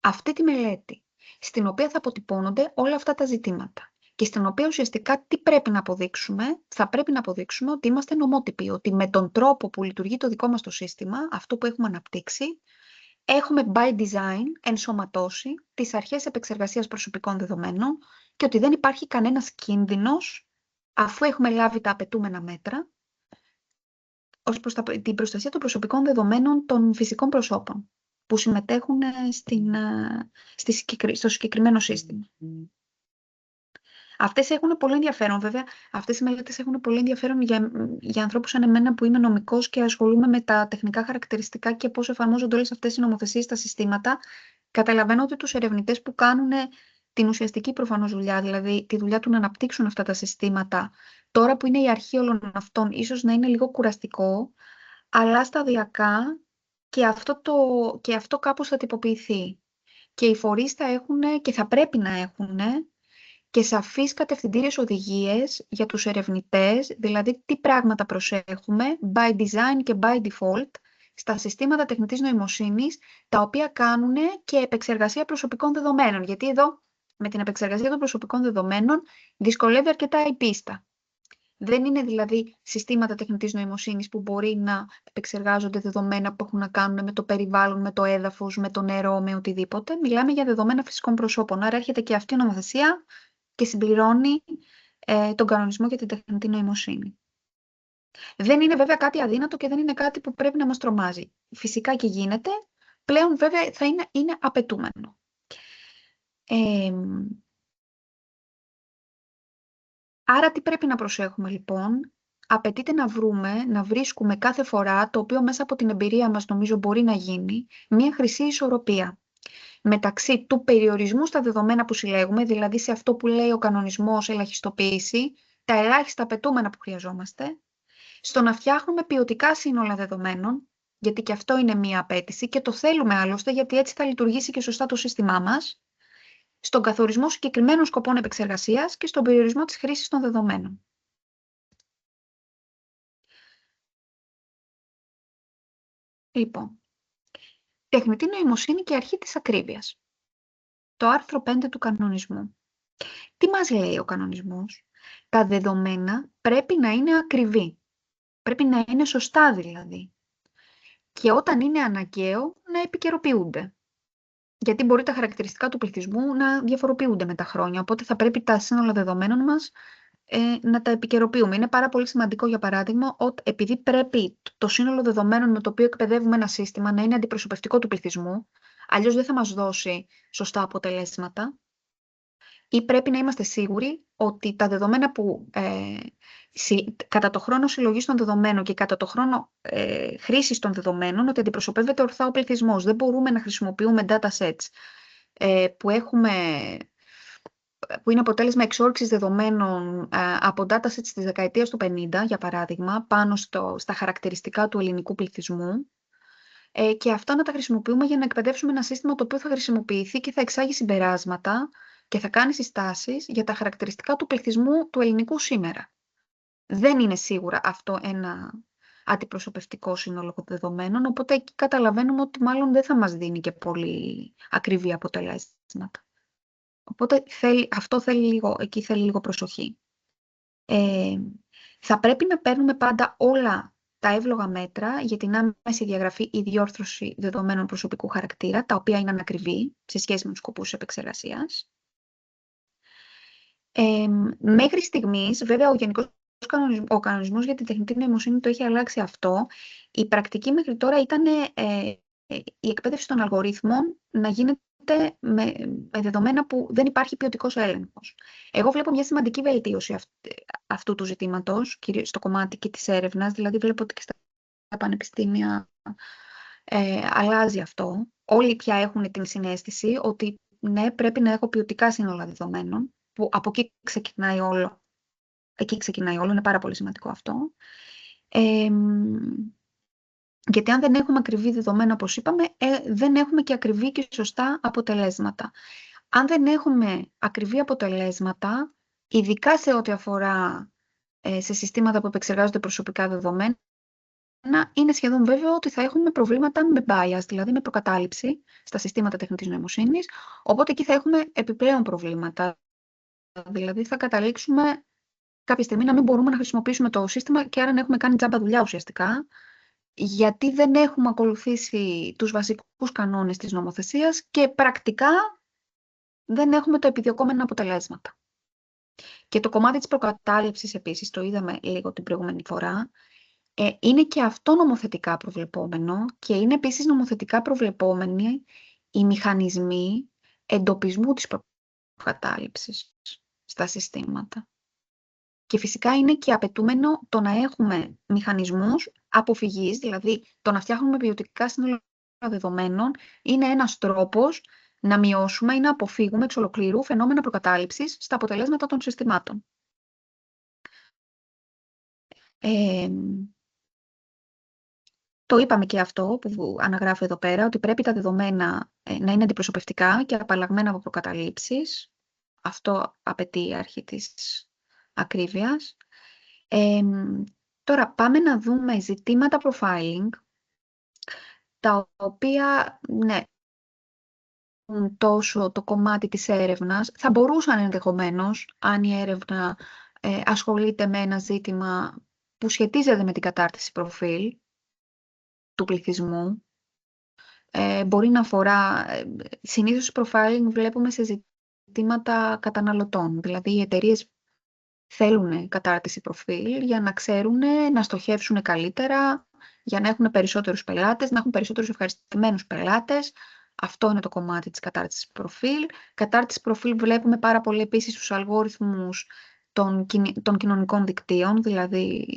αυτή τη μελέτη, στην οποία θα αποτυπώνονται όλα αυτά τα ζητήματα και στην οποία ουσιαστικά τι πρέπει να αποδείξουμε? Θα πρέπει να αποδείξουμε ότι είμαστε νομότυποι, ότι με τον τρόπο που λειτουργεί το δικό μας το σύστημα, αυτό που έχουμε αναπτύξει, έχουμε by design ενσωματώσει τις αρχές επεξεργασίας προσωπικών δεδομένων και ότι δεν υπάρχει κανένας κίνδυνος, αφού έχουμε λάβει τα απαιτούμενα μέτρα, ως προς την προστασία των προσωπικών δεδομένων των φυσικών προσώπων που συμμετέχουν στο συγκεκριμένο σύστημα. Αυτές έχουν πολύ ενδιαφέρον, βέβαια. Αυτές οι μελέτες έχουν πολύ ενδιαφέρον για ανθρώπους σαν εμένα που είμαι νομικός και ασχολούμαι με τα τεχνικά χαρακτηριστικά και πώς εφαρμόζονται όλες αυτές οι νομοθεσίες στα συστήματα. Καταλαβαίνω ότι τους ερευνητές που κάνουν την ουσιαστική προφανώς δουλειά, δηλαδή τη δουλειά του να αναπτύξουν αυτά τα συστήματα, τώρα που είναι η αρχή όλων αυτών, ίσως να είναι λίγο κουραστικό, αλλά σταδιακά και αυτό κάπως θα τυποποιηθεί. και οι φορείς θα έχουν και θα πρέπει να έχουν και σαφείς κατευθυντήριες οδηγίες για τους ερευνητές, δηλαδή τι πράγματα προσέχουμε by design και by default στα συστήματα τεχνητής νοημοσύνης, τα οποία κάνουν και επεξεργασία προσωπικών δεδομένων. Γιατί εδώ, με την επεξεργασία των προσωπικών δεδομένων, δυσκολεύει αρκετά η πίστα. Δεν είναι δηλαδή συστήματα τεχνητής νοημοσύνης που μπορεί να επεξεργάζονται δεδομένα που έχουν να κάνουν με το περιβάλλον, με το έδαφος, με το νερό, με οτιδήποτε. Μιλάμε για δεδομένα φυσικών προσώπων. Άρα έρχεται και αυτή η νομοθεσία και συμπληρώνει τον κανονισμό για την τεχνητή νοημοσύνη. Δεν είναι βέβαια κάτι αδύνατο και δεν είναι κάτι που πρέπει να μας τρομάζει. Φυσικά και γίνεται. Πλέον βέβαια θα είναι απαιτούμενο. Άρα τι πρέπει να προσέχουμε λοιπόν? Απαιτείται να βρίσκουμε κάθε φορά, το οποίο μέσα από την εμπειρία μας νομίζω μπορεί να γίνει, μια χρυσή ισορροπία μεταξύ του περιορισμού στα δεδομένα που συλλέγουμε, δηλαδή σε αυτό που λέει ο κανονισμός ελαχιστοποίηση, τα ελάχιστα απαιτούμενα που χρειαζόμαστε, στο να φτιάχνουμε ποιοτικά σύνολα δεδομένων, γιατί και αυτό είναι μια απέτηση και το θέλουμε άλλωστε, γιατί έτσι θα λειτουργήσει και σωστά το σύστημά μας, στον καθορισμό συγκεκριμένων σκοπών επεξεργασίας και στον περιορισμό της χρήσης των δεδομένων. Λοιπόν, τεχνητή νοημοσύνη και αρχή της ακρίβειας. Το άρθρο 5 του κανονισμού. Τι μας λέει ο κανονισμός? Τα δεδομένα πρέπει να είναι ακριβή. Πρέπει να είναι σωστά δηλαδή. Και όταν είναι αναγκαίο να επικαιροποιούνται. Γιατί μπορεί τα χαρακτηριστικά του πληθυσμού να διαφοροποιούνται με τα χρόνια. Οπότε θα πρέπει τα σύνολα δεδομένων μας να τα επικαιροποιούμε. Είναι πάρα πολύ σημαντικό, για παράδειγμα, ότι επειδή πρέπει το σύνολο δεδομένων με το οποίο εκπαιδεύουμε ένα σύστημα να είναι αντιπροσωπευτικό του πληθυσμού, αλλιώς δεν θα μας δώσει σωστά αποτελέσματα, ή πρέπει να είμαστε σίγουροι ότι τα δεδομένα που κατά το χρόνο συλλογής των δεδομένων και κατά το χρόνο χρήσης των δεδομένων, ότι αντιπροσωπεύεται ορθά ο πληθυσμός. Δεν μπορούμε να χρησιμοποιούμε datasets που είναι αποτέλεσμα εξόρυξης δεδομένων από datasets της δεκαετίας του 50, για παράδειγμα, πάνω στα χαρακτηριστικά του ελληνικού πληθυσμού, και αυτά να τα χρησιμοποιούμε για να εκπαιδεύσουμε ένα σύστημα το οποίο θα χρησιμοποιηθεί και θα εξάγει συμπεράσματα και θα κάνει συστάσεις για τα χαρακτηριστικά του πληθυσμού του ελληνικού σήμερα. Δεν είναι σίγουρα αυτό ένα αντιπροσωπευτικό σύνολο δεδομένων, οπότε εκεί καταλαβαίνουμε ότι μάλλον δεν θα μας δίνει και πολύ ακριβή αποτελέσματα. Οπότε εκεί θέλει λίγο προσοχή. Θα πρέπει να παίρνουμε πάντα όλα τα εύλογα μέτρα για την άμεση διαγραφή ή διόρθωση δεδομένων προσωπικού χαρακτήρα, τα οποία είναι ανακριβή σε σχέση με τους σκοπούς επεξεργασίας. Μέχρι στιγμής, βέβαια, ο κανονισμός για την τεχνητή νοημοσύνη το έχει αλλάξει αυτό. Η πρακτική μέχρι τώρα ήταν η εκπαίδευση των αλγορίθμων να γίνεται με δεδομένα που δεν υπάρχει ποιοτικός έλεγχος. Εγώ βλέπω μια σημαντική βελτίωση αυτού του ζητήματος, κυρίως στο κομμάτι και της έρευνας, δηλαδή βλέπω ότι και στα πανεπιστήμια αλλάζει αυτό. Όλοι πια έχουν την συναίσθηση ότι ναι, πρέπει να έχω ποιοτικά σύνολα δεδομένων, που από εκεί ξεκινάει όλο. Εκεί ξεκινάει όλο, είναι πάρα πολύ σημαντικό αυτό. Γιατί αν δεν έχουμε ακριβή δεδομένα, όπως είπαμε, δεν έχουμε και ακριβή και σωστά αποτελέσματα. Αν δεν έχουμε ακριβή αποτελέσματα, ειδικά σε ό,τι αφορά σε συστήματα που επεξεργάζονται προσωπικά δεδομένα, είναι σχεδόν βέβαιο ότι θα έχουμε προβλήματα με bias, δηλαδή με προκατάληψη στα συστήματα τεχνητής νοημοσύνης, οπότε εκεί θα έχουμε επιπλέον προβλήματα. Δηλαδή θα καταλήξουμε κάποια στιγμή να μην μπορούμε να χρησιμοποιήσουμε το σύστημα και άρα να έχουμε κάνει τζάμπα δουλειά ουσιαστικά, γιατί δεν έχουμε ακολουθήσει τους βασικούς κανόνες της νομοθεσίας και πρακτικά δεν έχουμε το επιδιωκόμενα αποτελέσματα. Και το κομμάτι της προκατάληψης επίσης, το είδαμε λίγο την προηγούμενη φορά, είναι και αυτό νομοθετικά προβλεπόμενο και είναι επίσης νομοθετικά προβλεπόμενοι οι μηχανισμοί εντοπισμού της προκατάληψης στα συστήματα. Και φυσικά είναι και απαιτούμενο το να έχουμε μηχανισμούς αποφυγής, δηλαδή το να φτιάχνουμε ποιοτικά σύνολα δεδομένων είναι ένας τρόπος να μειώσουμε ή να αποφύγουμε εξ ολοκλήρου φαινόμενα προκατάληψης στα αποτελέσματα των συστημάτων. Το είπαμε και αυτό που αναγράφει εδώ πέρα, ότι πρέπει τα δεδομένα να είναι αντιπροσωπευτικά και απαλλαγμένα από προκαταλήψεις. Αυτό απαιτεί η αρχή της ακρίβειας. Τώρα πάμε να δούμε ζητήματα profiling, τα οποία, ναι, τόσο το κομμάτι της έρευνας, θα μπορούσαν ενδεχομένως, αν η έρευνα ασχολείται με ένα ζήτημα που σχετίζεται με την κατάρτιση προφίλ του πληθυσμού, μπορεί να αφορά, συνήθως profiling βλέπουμε σε ζητήματα καταναλωτών, δηλαδή οι εταιρείες θέλουν κατάρτιση προφίλ για να ξέρουν να στοχεύσουν καλύτερα, για να έχουν περισσότερους πελάτες, να έχουν περισσότερους ευχαριστημένους πελάτες. Αυτό είναι το κομμάτι της κατάρτισης προφίλ. Κατάρτιση προφίλ βλέπουμε πάρα πολύ επίσης στους αλγόριθμους των κοινωνικών δικτύων, δηλαδή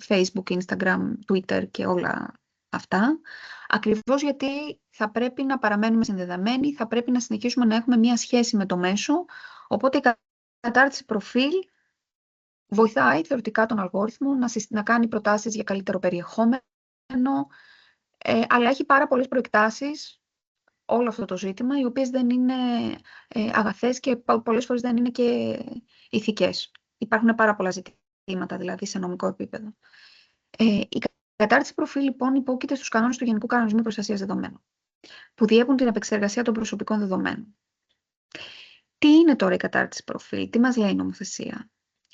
Facebook, Instagram, Twitter και όλα αυτά. Ακριβώς γιατί θα πρέπει να παραμένουμε συνδεδεμένοι, θα πρέπει να συνεχίσουμε να έχουμε μία σχέση με το μέσο, οπότε η κατάρτιση προφίλ βοηθάει θεωρητικά τον αλγόριθμο να κάνει προτάσεις για καλύτερο περιεχόμενο, αλλά έχει πάρα πολλές προεκτάσεις όλο αυτό το ζήτημα, οι οποίες δεν είναι αγαθές και πολλές φορές δεν είναι και ηθικές. Υπάρχουν πάρα πολλά ζητήματα, δηλαδή, σε νομικό επίπεδο. Η κατάρτιση προφίλ, λοιπόν, υπόκειται στους κανόνες του Γενικού Κανονισμού Προστασίας Δεδομένων, που διέπουν την επεξεργασία των προσωπικών δεδομένων. Τι είναι τώρα η κατάρτιση προφίλ, τι μας λέει η νομοθεσία?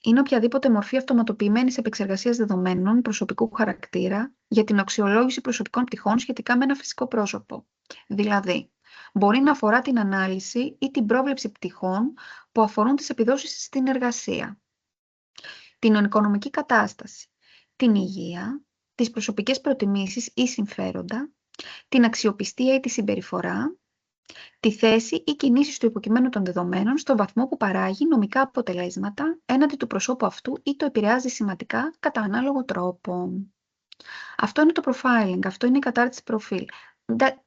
Είναι οποιαδήποτε μορφή αυτοματοποιημένης επεξεργασίας δεδομένων προσωπικού χαρακτήρα για την αξιολόγηση προσωπικών πτυχών σχετικά με ένα φυσικό πρόσωπο. Δηλαδή, μπορεί να αφορά την ανάλυση ή την πρόβλεψη πτυχών που αφορούν τις επιδόσεις στην εργασία, την οικονομική κατάσταση, την υγεία, τις προσωπικές προτιμήσεις ή συμφέροντα, την αξιοπιστία ή τη συμπεριφορά, τη θέση ή κινήσεις του υποκειμένου των δεδομένων στον βαθμό που παράγει νομικά αποτελέσματα έναντι του προσώπου αυτού ή το επηρεάζει σημαντικά κατά ανάλογο τρόπο. Αυτό είναι το profiling, αυτό είναι η κατάρτιση προφίλ.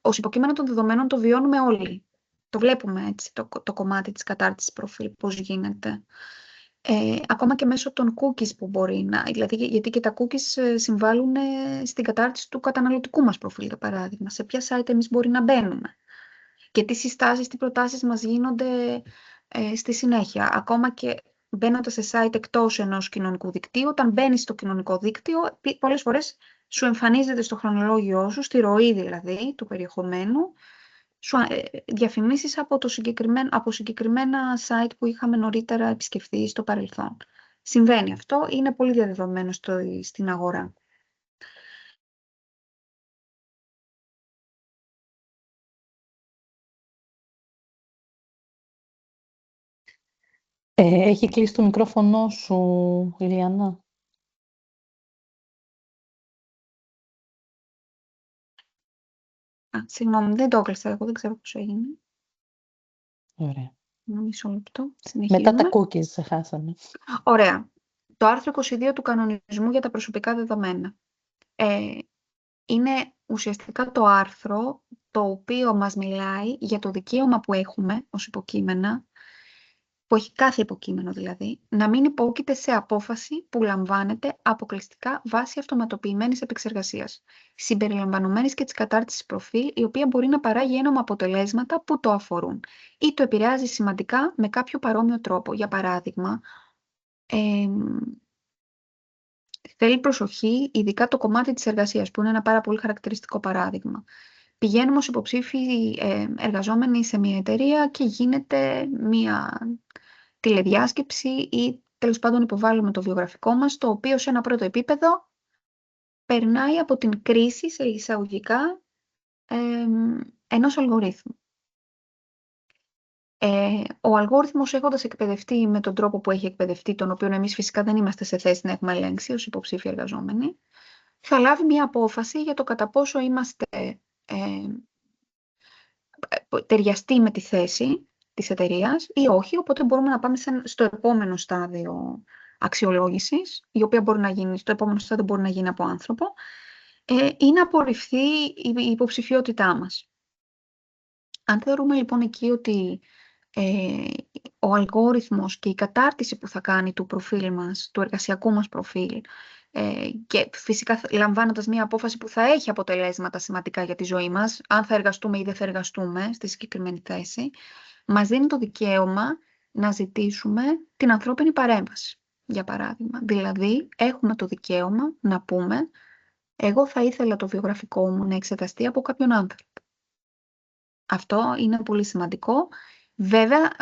Ως υποκείμενο των δεδομένων το βιώνουμε όλοι. Το βλέπουμε έτσι, το κομμάτι της κατάρτισης προφίλ, πώς γίνεται. Ακόμα και μέσω των cookies που μπορεί να... Δηλαδή, γιατί και τα cookies συμβάλλουν στην κατάρτιση του καταναλωτικού μας προφίλ, για παράδειγμα. Σε ποια site εμείς μπορεί να μπαίνουμε. Και τι συστάσεις, τι προτάσεις μας γίνονται στη συνέχεια. Ακόμα και μπαίνοντας σε site εκτός ενός κοινωνικού δικτύου, όταν μπαίνεις στο κοινωνικό δίκτυο, πολλές φορές σου εμφανίζεται στο χρονολόγιό σου, στη ροή δηλαδή του περιεχομένου, διαφημίσεις από συγκεκριμένα site που είχαμε νωρίτερα επισκεφθεί στο παρελθόν. Συμβαίνει αυτό, είναι πολύ διαδεδομένο στην αγορά. Έχει κλείσει το μικρόφωνο σου, Λιάννα. Συγγνώμη, δεν το έκλεισα εγώ, δεν ξέρω πώς έγινε. Ωραία. Ένα μισό λεπτό, συνεχίζουμε. Μετά τα cookies σε χάσαμε. Ωραία. Το άρθρο 22 του κανονισμού για τα προσωπικά δεδομένα. Είναι ουσιαστικά το άρθρο το οποίο μας μιλάει για το δικαίωμα που έχουμε ως υποκείμενα, που έχει κάθε υποκείμενο δηλαδή, να μην υπόκειται σε απόφαση που λαμβάνεται αποκλειστικά βάσει αυτοματοποιημένης επεξεργασίας, συμπεριλαμβανομένης και της κατάρτισης προφίλ, η οποία μπορεί να παράγει ένομα αποτελέσματα που το αφορούν ή το επηρεάζει σημαντικά με κάποιο παρόμοιο τρόπο. Για παράδειγμα, θέλει προσοχή, ειδικά το κομμάτι της εργασίας, που είναι ένα πάρα πολύ χαρακτηριστικό παράδειγμα. Πηγαίνουμε ως υποψήφιοι εργαζόμενοι σε μια εταιρεία και γίνεται μια τηλεδιάσκεψη ή τέλος πάντων υποβάλλουμε το βιογραφικό μας, το οποίο σε ένα πρώτο επίπεδο περνάει από την κρίση, σε εισαγωγικά, ενός αλγορίθμου. Ο αλγόριθμος, έχοντας εκπαιδευτεί με τον τρόπο που έχει εκπαιδευτεί, τον οποίο εμείς φυσικά δεν είμαστε σε θέση να έχουμε ελέγξει ως υποψήφιοι εργαζόμενοι, θα λάβει μια απόφαση για το κατά πόσο είμαστε ταιριαστοί με τη θέση της εταιρείας ή όχι, οπότε μπορούμε να πάμε στο επόμενο στάδιο αξιολόγησης, η οποία μπορεί να γίνει, στο επόμενο στάδιο μπορεί να γίνει από άνθρωπο, ή να απορριφθεί η υποψηφιότητά μας. Αν θεωρούμε λοιπόν εκεί ότι ο αλγόριθμος και η κατάρτιση που θα κάνει του προφίλ μας, του εργασιακού μας προφίλ, και φυσικά λαμβάνοντας μια απόφαση που θα έχει αποτελέσματα σημαντικά για τη ζωή μας, αν θα εργαστούμε ή δεν θα εργαστούμε στη συγκεκριμένη θέση, μας δίνει το δικαίωμα να ζητήσουμε την ανθρώπινη παρέμβαση, για παράδειγμα. Δηλαδή, έχουμε το δικαίωμα να πούμε εγώ θα ήθελα το βιογραφικό μου να εξεταστεί από κάποιον άνθρωπο. Αυτό είναι πολύ σημαντικό. Βέβαια,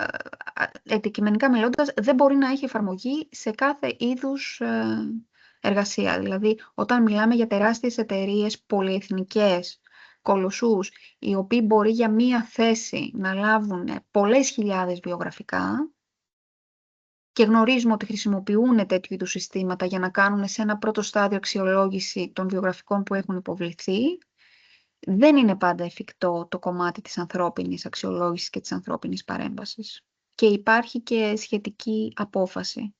αντικειμενικά μιλώντας, δεν μπορεί να έχει εφαρμογή σε κάθε είδους εργασία. Δηλαδή, όταν μιλάμε για τεράστιες εταιρείες, πολυεθνικές, κολοσσούς, οι οποίοι μπορεί για μία θέση να λάβουν πολλές χιλιάδες βιογραφικά και γνωρίζουμε ότι χρησιμοποιούν τέτοιου είδους συστήματα για να κάνουν σε ένα πρώτο στάδιο αξιολόγηση των βιογραφικών που έχουν υποβληθεί, δεν είναι πάντα εφικτό το κομμάτι της ανθρώπινης αξιολόγησης και της ανθρώπινης παρέμβασης. Και υπάρχει και σχετική απόφαση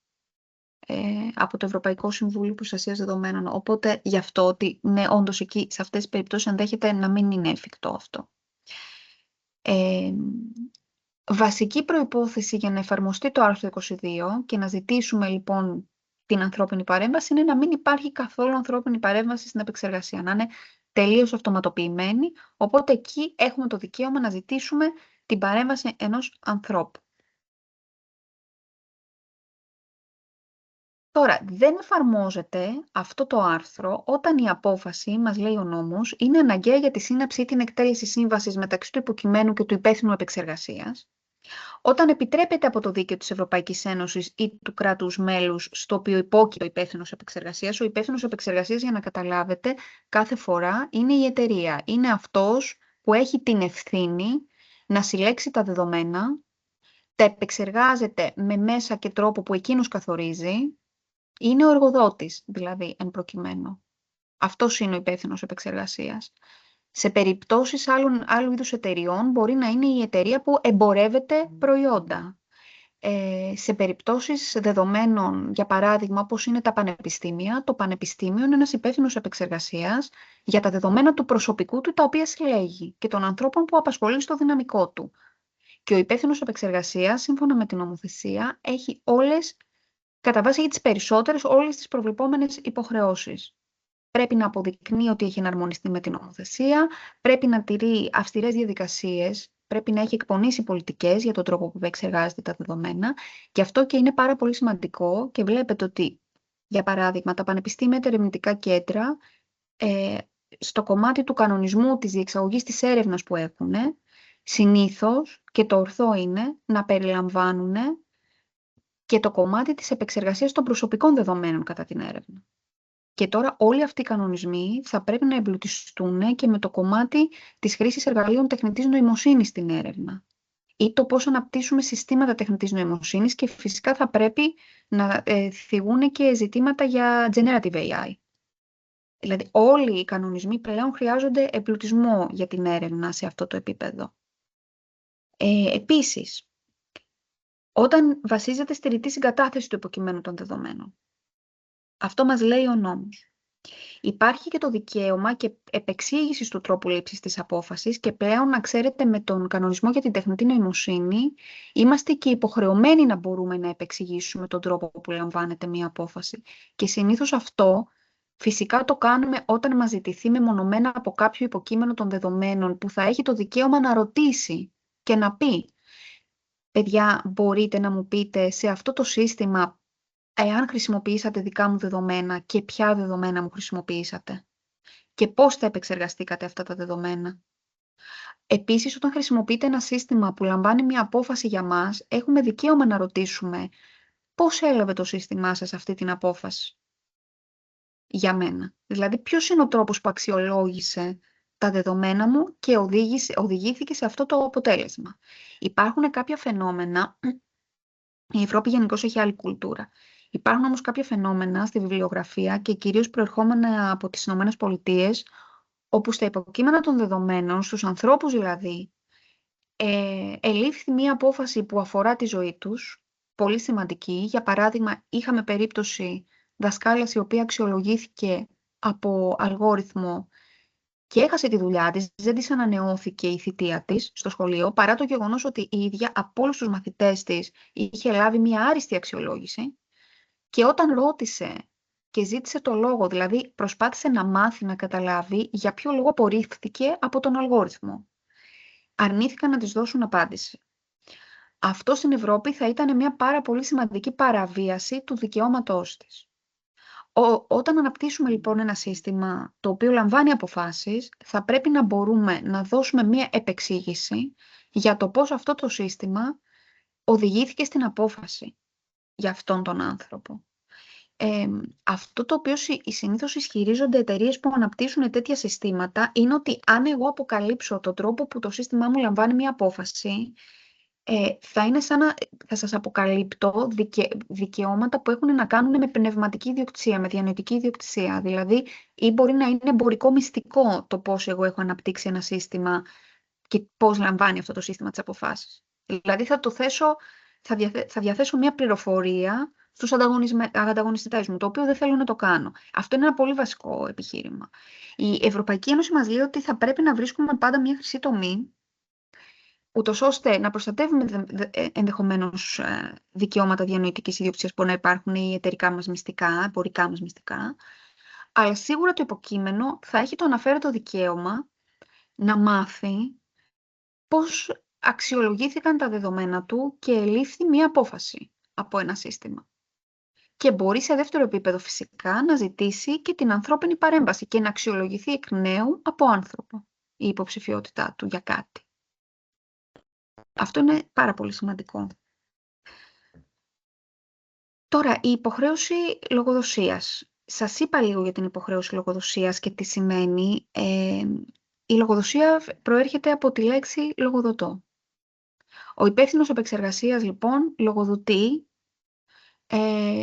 από το Ευρωπαϊκό Συμβούλιο Προστασίας Δεδομένων. Οπότε γι' αυτό ότι ναι, όντως εκεί σε αυτές τις περιπτώσεις ενδέχεται να μην είναι εφικτό αυτό. Βασική προϋπόθεση για να εφαρμοστεί το άρθρο 22 και να ζητήσουμε λοιπόν την ανθρώπινη παρέμβαση είναι να μην υπάρχει καθόλου ανθρώπινη παρέμβαση στην επεξεργασία, να είναι τελείως αυτοματοποιημένη, οπότε εκεί έχουμε το δικαίωμα να ζητήσουμε την παρέμβαση ενός ανθρώπου. Τώρα, δεν εφαρμόζεται αυτό το άρθρο όταν η απόφαση, μας λέει ο νόμος, είναι αναγκαία για τη σύναψη ή την εκτέλεση σύμβασης μεταξύ του υποκειμένου και του υπεύθυνου επεξεργασίας, όταν επιτρέπεται από το δίκαιο της Ευρωπαϊκής Ένωσης ή του κράτους μέλους στο οποίο υπόκειται ο υπεύθυνος επεξεργασίας. Ο υπεύθυνος επεξεργασίας, για να καταλάβετε, κάθε φορά είναι η εταιρεία. Είναι αυτός που έχει την ευθύνη να συλλέξει τα δεδομένα, τα επεξεργάζεται με μέσα και τρόπο που εκείνος καθορίζει. Είναι ο εργοδότης, δηλαδή, εν προκειμένου. Αυτός είναι ο υπεύθυνος επεξεργασίας. Σε περιπτώσεις άλλου είδους εταιριών μπορεί να είναι η εταιρεία που εμπορεύεται προϊόντα. Σε περιπτώσεις δεδομένων, για παράδειγμα, όπως είναι τα πανεπιστήμια, το πανεπιστήμιο είναι ένας υπεύθυνος επεξεργασίας για τα δεδομένα του προσωπικού του, τα οποία συλλέγει και των ανθρώπων που απασχολεί στο δυναμικό του. Και ο υπεύθυνος επεξεργασίας, σύμφωνα με την νομοθεσία, έχει κατά βάση τις περισσότερες, όλες τις προβλεπόμενες υποχρεώσεις. Πρέπει να αποδεικνύει ότι έχει εναρμονιστεί με την νομοθεσία, πρέπει να τηρεί αυστηρές διαδικασίες, πρέπει να έχει εκπονήσει πολιτικές για τον τρόπο που εξεργάζεται τα δεδομένα. Και αυτό και είναι πάρα πολύ σημαντικό και βλέπετε ότι, για παράδειγμα, τα πανεπιστήμια, τα ερευνητικά κέντρα, στο κομμάτι του κανονισμού της διεξαγωγής της έρευνας που έχουν, συνήθως, και το ορθό είναι, να περιλαμβάνουν και το κομμάτι της επεξεργασίας των προσωπικών δεδομένων κατά την έρευνα. Και τώρα όλοι αυτοί οι κανονισμοί θα πρέπει να εμπλουτιστούν και με το κομμάτι της χρήσης εργαλείων τεχνητής νοημοσύνης στην έρευνα ή το πώς αναπτύσσουμε συστήματα τεχνητής νοημοσύνης, και φυσικά θα πρέπει να θυγούν και ζητήματα για generative AI. Δηλαδή όλοι οι κανονισμοί πλέον χρειάζονται εμπλουτισμό για την έρευνα σε αυτό το επίπεδο. Επίσης, όταν βασίζεται στη ρητή συγκατάθεση του υποκειμένου των δεδομένων, αυτό μας λέει ο νόμος. Υπάρχει και το δικαίωμα και επεξήγησης του τρόπου λήψης της απόφασης, και πλέον, να ξέρετε, με τον κανονισμό για την τεχνητή νοημοσύνη είμαστε και υποχρεωμένοι να μπορούμε να επεξηγήσουμε τον τρόπο που λαμβάνεται μία απόφαση. Και συνήθως αυτό φυσικά το κάνουμε όταν μας ζητηθεί μεμονωμένα από κάποιο υποκείμενο των δεδομένων που θα έχει το δικαίωμα να ρωτήσει και να πει «Παιδιά, μπορείτε να μου πείτε σε αυτό το σύστημα εάν χρησιμοποιήσατε δικά μου δεδομένα και ποια δεδομένα μου χρησιμοποιήσατε και πώς θα επεξεργαστήκατε αυτά τα δεδομένα». Επίσης, όταν χρησιμοποιείτε ένα σύστημα που λαμβάνει μια απόφαση για μας, έχουμε δικαίωμα να ρωτήσουμε πώς έλαβε το σύστημά σας αυτή την απόφαση για μένα. Δηλαδή, ποιος είναι ο τρόπος που αξιολόγησε τα δεδομένα μου και οδηγήθηκε σε αυτό το αποτέλεσμα. Υπάρχουν κάποια φαινόμενα, η Ευρώπη γενικώς έχει άλλη κουλτούρα. Υπάρχουν όμως κάποια φαινόμενα στη βιβλιογραφία και κυρίως προερχόμενα από τις Ηνωμένες Πολιτείες, όπου στα υποκείμενα των δεδομένων, στους ανθρώπους δηλαδή, ελήφθη μία απόφαση που αφορά τη ζωή τους, πολύ σημαντική. Για παράδειγμα, είχαμε περίπτωση δασκάλας η οποία αξιολογήθηκε από αλγόριθμο και έχασε τη δουλειά της, δεν της ανανεώθηκε η θητεία της στο σχολείο, παρά το γεγονός ότι η ίδια από όλους τους μαθητές της είχε λάβει μία άριστη αξιολόγηση. Και όταν ρώτησε και ζήτησε το λόγο, δηλαδή προσπάθησε να μάθει, να καταλάβει για ποιο λόγο απορρίφθηκε από τον αλγόριθμο. Αρνήθηκαν να της δώσουν απάντηση. Αυτό στην Ευρώπη θα ήταν μια πάρα πολύ σημαντική παραβίαση του δικαιώματός της. Όταν αναπτύσσουμε λοιπόν ένα σύστημα το οποίο λαμβάνει αποφάσεις, θα πρέπει να μπορούμε να δώσουμε μια επεξήγηση για το πώς αυτό το σύστημα οδηγήθηκε στην απόφαση για αυτόν τον άνθρωπο. Αυτό το οποίο συνήθως ισχυρίζονται εταιρείες που αναπτύσσουν τέτοια συστήματα είναι ότι αν εγώ αποκαλύψω τον τρόπο που το σύστημά μου λαμβάνει μια απόφαση, θα είναι σαν να θα σας αποκαλύπτω δικαιώματα που έχουν να κάνουν με πνευματική ιδιοκτησία, με διανοητική ιδιοκτησία. Δηλαδή, ή μπορεί να είναι εμπορικό μυστικό το πώς εγώ έχω αναπτύξει ένα σύστημα και πώς λαμβάνει αυτό το σύστημα τις αποφάσεις. Δηλαδή, θα διαθέσω μια πληροφορία στους ανταγωνιστές μου, το οποίο δεν θέλω να το κάνω. Αυτό είναι ένα πολύ βασικό επιχείρημα. Η Ευρωπαϊκή Ένωση μας λέει ότι θα πρέπει να βρίσκουμε πάντα μια χρυσή τομή, ούτως ώστε να προστατεύουμε ενδεχομένως δικαιώματα διανοητικής ιδιοκτησίας που να υπάρχουν ή εταιρικά μας μυστικά, εμπορικά μας μυστικά, αλλά σίγουρα το υποκείμενο θα έχει το αναφέρετο δικαίωμα να μάθει πώς αξιολογήθηκαν τα δεδομένα του και ελήφθη μία απόφαση από ένα σύστημα. Και μπορεί σε δεύτερο επίπεδο φυσικά να ζητήσει και την ανθρώπινη παρέμβαση και να αξιολογηθεί εκ νέου από άνθρωπο η υποψηφιότητά του για κάτι. Αυτό είναι πάρα πολύ σημαντικό. Τώρα, η υποχρέωση λογοδοσίας. Σας είπα λίγο για την υποχρέωση λογοδοσίας και τι σημαίνει. Η λογοδοσία προέρχεται από τη λέξη λογοδοτώ. Ο υπεύθυνος επεξεργασίας, λοιπόν, λογοδοτεί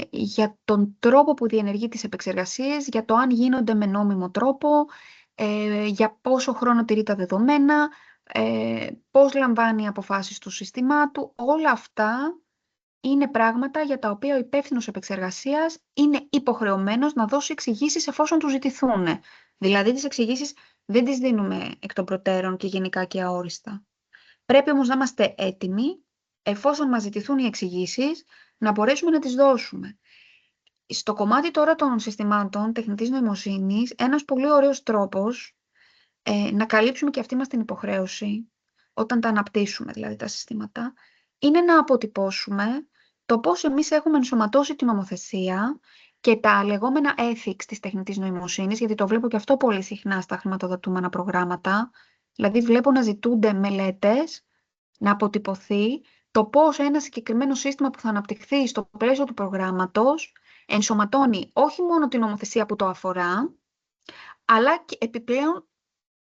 για τον τρόπο που διενεργεί τις επεξεργασίες, για το αν γίνονται με νόμιμο τρόπο, για πόσο χρόνο τηρεί τα δεδομένα, πώς λαμβάνει αποφάσεις του συστημά του. Όλα αυτά είναι πράγματα για τα οποία ο υπεύθυνος επεξεργασίας είναι υποχρεωμένος να δώσει εξηγήσεις εφόσον του ζητηθούν. Δηλαδή, τις εξηγήσεις δεν τις δίνουμε εκ των προτέρων και γενικά και αόριστα. Πρέπει όμως να είμαστε έτοιμοι, εφόσον μας ζητηθούν οι εξηγήσεις, να μπορέσουμε να τις δώσουμε. Στο κομμάτι τώρα των συστημάτων τεχνητής νοημοσύνης, ένας πολύ ωραίος τρόπος να καλύψουμε και αυτή μας την υποχρέωση, όταν τα αναπτύσσουμε δηλαδή τα συστήματα, είναι να αποτυπώσουμε το πώς εμείς έχουμε ενσωματώσει την νομοθεσία και τα λεγόμενα ethics της τεχνητής νοημοσύνης, γιατί το βλέπω και αυτό πολύ συχνά στα χρηματοδοτούμενα προγράμματα. Δηλαδή βλέπω να ζητούνται μελέτες, να αποτυπωθεί το πώς ένα συγκεκριμένο σύστημα που θα αναπτυχθεί στο πλαίσιο του προγράμματος ενσωματώνει όχι μόνο την νομοθεσία που το αφορά, αλλά και επιπλέον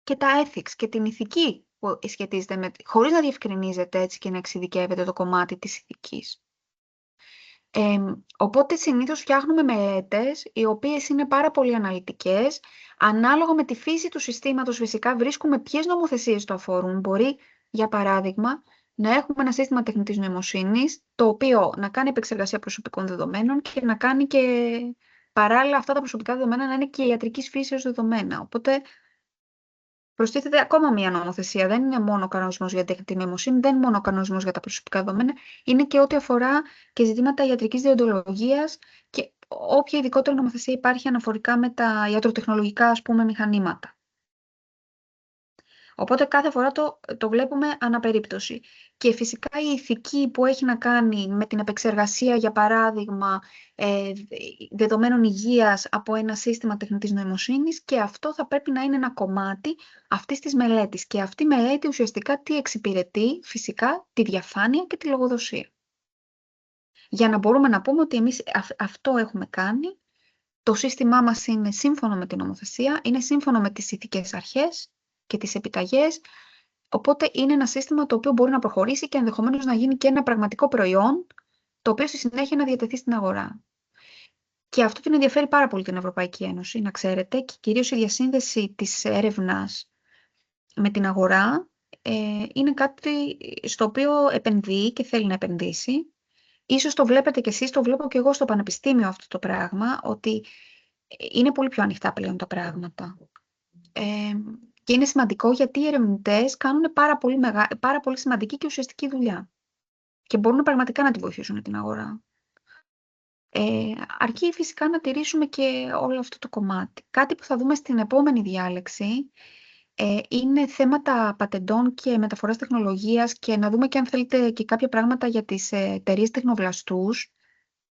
και τα ethics και την ηθική που σχετίζεται με, χωρίς να διευκρινίζεται έτσι και να εξειδικεύεται το κομμάτι της ηθικής. Οπότε συνήθως φτιάχνουμε μελέτες οι οποίες είναι πάρα πολύ αναλυτικές. Ανάλογα με τη φύση του συστήματος φυσικά βρίσκουμε ποιες νομοθεσίες το αφορούν. Μπορεί, για παράδειγμα, να έχουμε ένα σύστημα τεχνητής νοημοσύνης το οποίο να κάνει επεξεργασία προσωπικών δεδομένων και να κάνει και παράλληλα αυτά τα προσωπικά δεδομένα να είναι και ιατρικής φύσεως δεδομένα. Οπότε προστίθεται ακόμα μία νομοθεσία. Δεν είναι μόνο ο κανονισμός για την τεχνητή νοημοσύνη, δεν είναι μόνο ο κανονισμός για τα προσωπικά δεδομένα, είναι και ό,τι αφορά και ζητήματα ιατρικής δεοντολογίας και όποια ειδικότερη νομοθεσία υπάρχει αναφορικά με τα ιατροτεχνολογικά, ας πούμε, μηχανήματα. Οπότε κάθε φορά το βλέπουμε αναπερίπτωση. Και φυσικά η ηθική που έχει να κάνει με την επεξεργασία, για παράδειγμα, δεδομένων υγείας από ένα σύστημα τεχνητής νοημοσύνης, και αυτό θα πρέπει να είναι ένα κομμάτι αυτής της μελέτης. Και αυτή η μελέτη ουσιαστικά τι εξυπηρετεί? Φυσικά τη διαφάνεια και τη λογοδοσία. Για να μπορούμε να πούμε ότι εμείς αυτό έχουμε κάνει, το σύστημά μας είναι σύμφωνο με την νομοθεσία, είναι σύμφωνο με τις ηθικές αρχές και τις επιταγές, οπότε είναι ένα σύστημα το οποίο μπορεί να προχωρήσει και ενδεχομένως να γίνει και ένα πραγματικό προϊόν, το οποίο στη συνέχεια να διατεθεί στην αγορά. Και αυτό την ενδιαφέρει πάρα πολύ την Ευρωπαϊκή Ένωση, να ξέρετε, και κυρίως η διασύνδεση της έρευνας με την αγορά είναι κάτι στο οποίο επενδύει και θέλει να επενδύσει. Ίσως το βλέπετε κι εσείς, το βλέπω και εγώ στο πανεπιστήμιο αυτό το πράγμα, ότι είναι πολύ πιο ανοιχτά πλέον τα πράγματα. Και είναι σημαντικό γιατί οι ερευνητές κάνουν πάρα πολύ σημαντική και ουσιαστική δουλειά. Και μπορούν πραγματικά να τη βοηθήσουν την αγορά. Αρκεί φυσικά να τηρήσουμε και όλο αυτό το κομμάτι. Κάτι που θα δούμε στην επόμενη διάλεξη είναι θέματα πατεντών και μεταφοράς τεχνολογίας και να δούμε και αν θέλετε και κάποια πράγματα για τις εταιρείες τεχνοβλαστούς,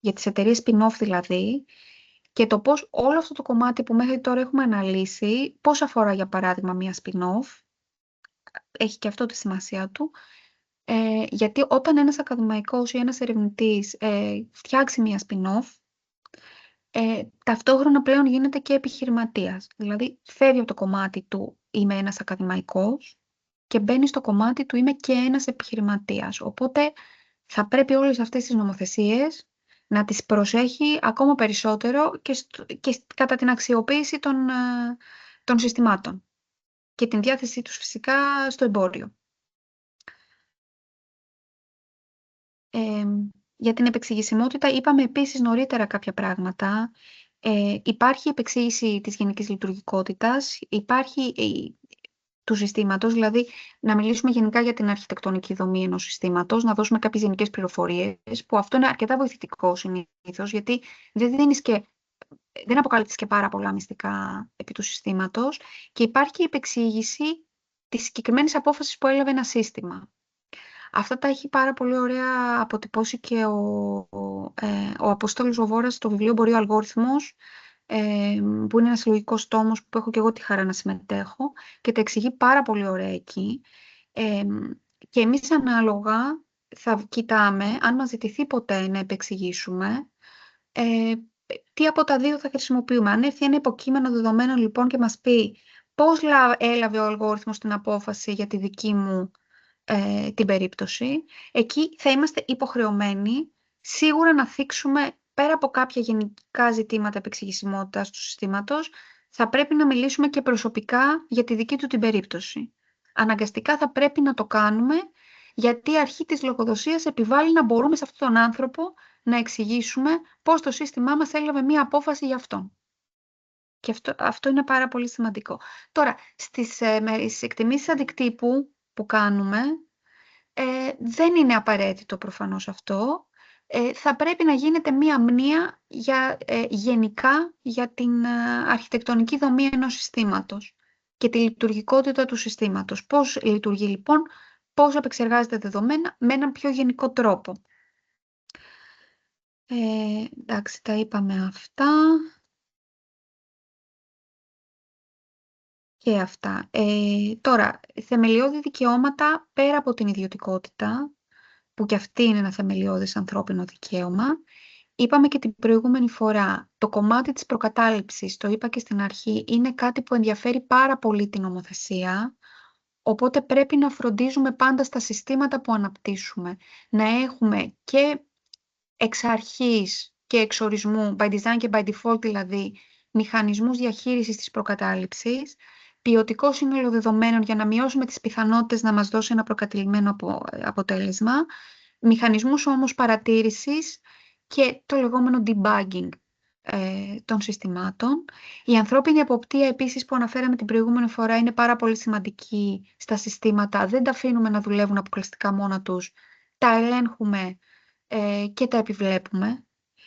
για τις εταιρείες spin-off δηλαδή, και το πώς όλο αυτό το κομμάτι που μέχρι τώρα έχουμε αναλύσει, πώς αφορά για παράδειγμα μία spin-off, έχει και αυτό τη σημασία του, γιατί όταν ένας ακαδημαϊκός ή ένας ερευνητής φτιάξει μία spin-off, ταυτόχρονα πλέον γίνεται και επιχειρηματίας. Δηλαδή φεύγει από το κομμάτι του είμαι ένας ακαδημαϊκός και μπαίνει στο κομμάτι του είμαι και ένας επιχειρηματίας. Οπότε θα πρέπει όλες αυτές τις νομοθεσίες να τις προσέχει ακόμα περισσότερο και κατά την αξιοποίηση των συστημάτων και την διάθεσή τους φυσικά στο εμπόριο. Για την επεξηγησιμότητα είπαμε επίσης νωρίτερα κάποια πράγματα. Υπάρχει επεξήγηση της γενικής λειτουργικότητας, υπάρχει του συστήματος, δηλαδή να μιλήσουμε γενικά για την αρχιτεκτονική δομή ενός συστήματος, να δώσουμε κάποιες γενικές πληροφορίες, που αυτό είναι αρκετά βοηθητικό συνήθως, γιατί δεν αποκαλύπτεις και πάρα πολλά μυστικά επί του συστήματος και υπάρχει η επεξήγηση της συγκεκριμένης απόφασης που έλαβε ένα σύστημα. Αυτά τα έχει πάρα πολύ ωραία αποτυπώσει και ο Αποστόλης Βοβόρας στο βιβλίο «Μπορεί ο αλγόριθμος», που είναι ένας συλλογικός τόμος που έχω και εγώ τη χαρά να συμμετέχω και τα εξηγεί πάρα πολύ ωραία εκεί. Και εμείς ανάλογα θα κοιτάμε, αν μας ζητηθεί ποτέ να επεξηγήσουμε, τι από τα δύο θα χρησιμοποιούμε. Αν έρθει ένα υποκείμενο δεδομένων λοιπόν και μας πει πώς έλαβε ο αλγόριθμος την απόφαση για τη δική μου την περίπτωση, εκεί θα είμαστε υποχρεωμένοι σίγουρα να θίξουμε πέρα από κάποια γενικά ζητήματα επεξηγησιμότητας του συστήματος, θα πρέπει να μιλήσουμε και προσωπικά για τη δική του την περίπτωση. Αναγκαστικά θα πρέπει να το κάνουμε, γιατί η αρχή της λογοδοσίας επιβάλλει να μπορούμε σε αυτόν τον άνθρωπο να εξηγήσουμε πώς το σύστημά μας έλαβε μία απόφαση για αυτόν. Και αυτό είναι πάρα πολύ σημαντικό. Τώρα, στις εκτιμήσεις αντικτύπου που κάνουμε, δεν είναι απαραίτητο προφανώς αυτό. Θα πρέπει να γίνεται μία μνήα γενικά για την αρχιτεκτονική δομή ενός συστήματος και τη λειτουργικότητα του συστήματος. Πώς λειτουργεί λοιπόν, πώς επεξεργάζεται δεδομένα με έναν πιο γενικό τρόπο. Εντάξει, τα είπαμε αυτά. Και αυτά. Τώρα, θεμελιώδη δικαιώματα πέρα από την ιδιωτικότητα, που και αυτή είναι ένα θεμελιώδες ανθρώπινο δικαίωμα, είπαμε και την προηγούμενη φορά, το κομμάτι της προκατάληψης, το είπα και στην αρχή, είναι κάτι που ενδιαφέρει πάρα πολύ την νομοθεσία, οπότε πρέπει να φροντίζουμε πάντα στα συστήματα που αναπτύσσουμε, να έχουμε και εξ αρχής και εξ ορισμού, by design και by default δηλαδή, μηχανισμούς διαχείρισης της προκατάληψης, ποιοτικό σύνολο δεδομένων για να μειώσουμε τις πιθανότητες να μας δώσει ένα προκατηλημένο αποτέλεσμα, μηχανισμούς όμως παρατήρησης και το λεγόμενο debugging των συστημάτων. Η ανθρώπινη εποπτεία επίσης που αναφέραμε την προηγούμενη φορά είναι πάρα πολύ σημαντική στα συστήματα. Δεν τα αφήνουμε να δουλεύουν αποκλειστικά μόνα τους. Τα ελέγχουμε και τα επιβλέπουμε.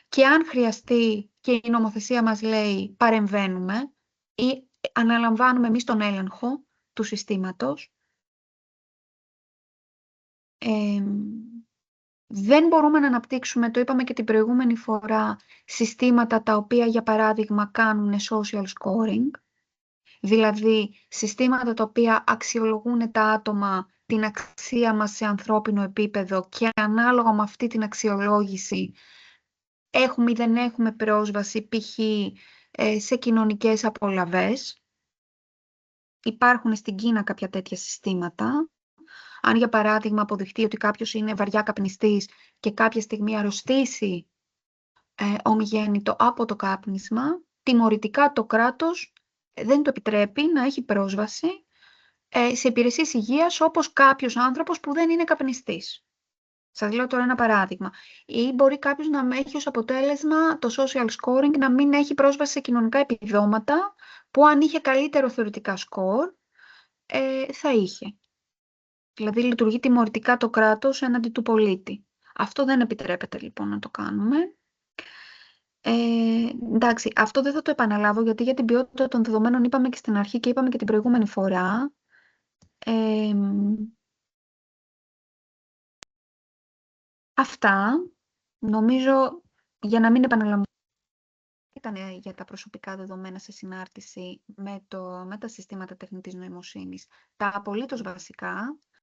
Και αν χρειαστεί και η νομοθεσία μας λέει παρεμβαίνουμε ή αναλαμβάνουμε εμείς τον έλεγχο του συστήματος. Δεν μπορούμε να αναπτύξουμε, το είπαμε και την προηγούμενη φορά, συστήματα τα οποία για παράδειγμα κάνουν social scoring, δηλαδή συστήματα τα οποία αξιολογούν τα άτομα την αξία μας σε ανθρώπινο επίπεδο και ανάλογα με αυτή την αξιολόγηση έχουμε ή δεν έχουμε πρόσβαση π.χ. σε κοινωνικές απολαβές. Υπάρχουν στην Κίνα κάποια τέτοια συστήματα. Αν για παράδειγμα αποδειχτεί ότι κάποιος είναι βαριά καπνιστής και κάποια στιγμή αρρωστήσει ομιγέννητο από το κάπνισμα, τιμωρητικά το κράτος δεν το επιτρέπει να έχει πρόσβαση σε υπηρεσίες υγείας όπως κάποιος άνθρωπος που δεν είναι καπνιστής. Σας λέω τώρα ένα παράδειγμα. Ή μπορεί κάποιος να έχει ως αποτέλεσμα το social scoring να μην έχει πρόσβαση σε κοινωνικά επιδόματα που αν είχε καλύτερο θεωρητικά score θα είχε. Δηλαδή λειτουργεί τιμωρητικά το κράτος έναντι του πολίτη. Αυτό δεν επιτρέπεται λοιπόν να το κάνουμε. Εντάξει, αυτό δεν θα το επαναλάβω, γιατί για την ποιότητα των δεδομένων είπαμε και στην αρχή και είπαμε και την προηγούμενη φορά. Ε, Αυτά, νομίζω, για να μην επαναλαμβάνω, ήταν για τα προσωπικά δεδομένα σε συνάρτηση με τα συστήματα τεχνητής νοημοσύνης. Τα απολύτως βασικά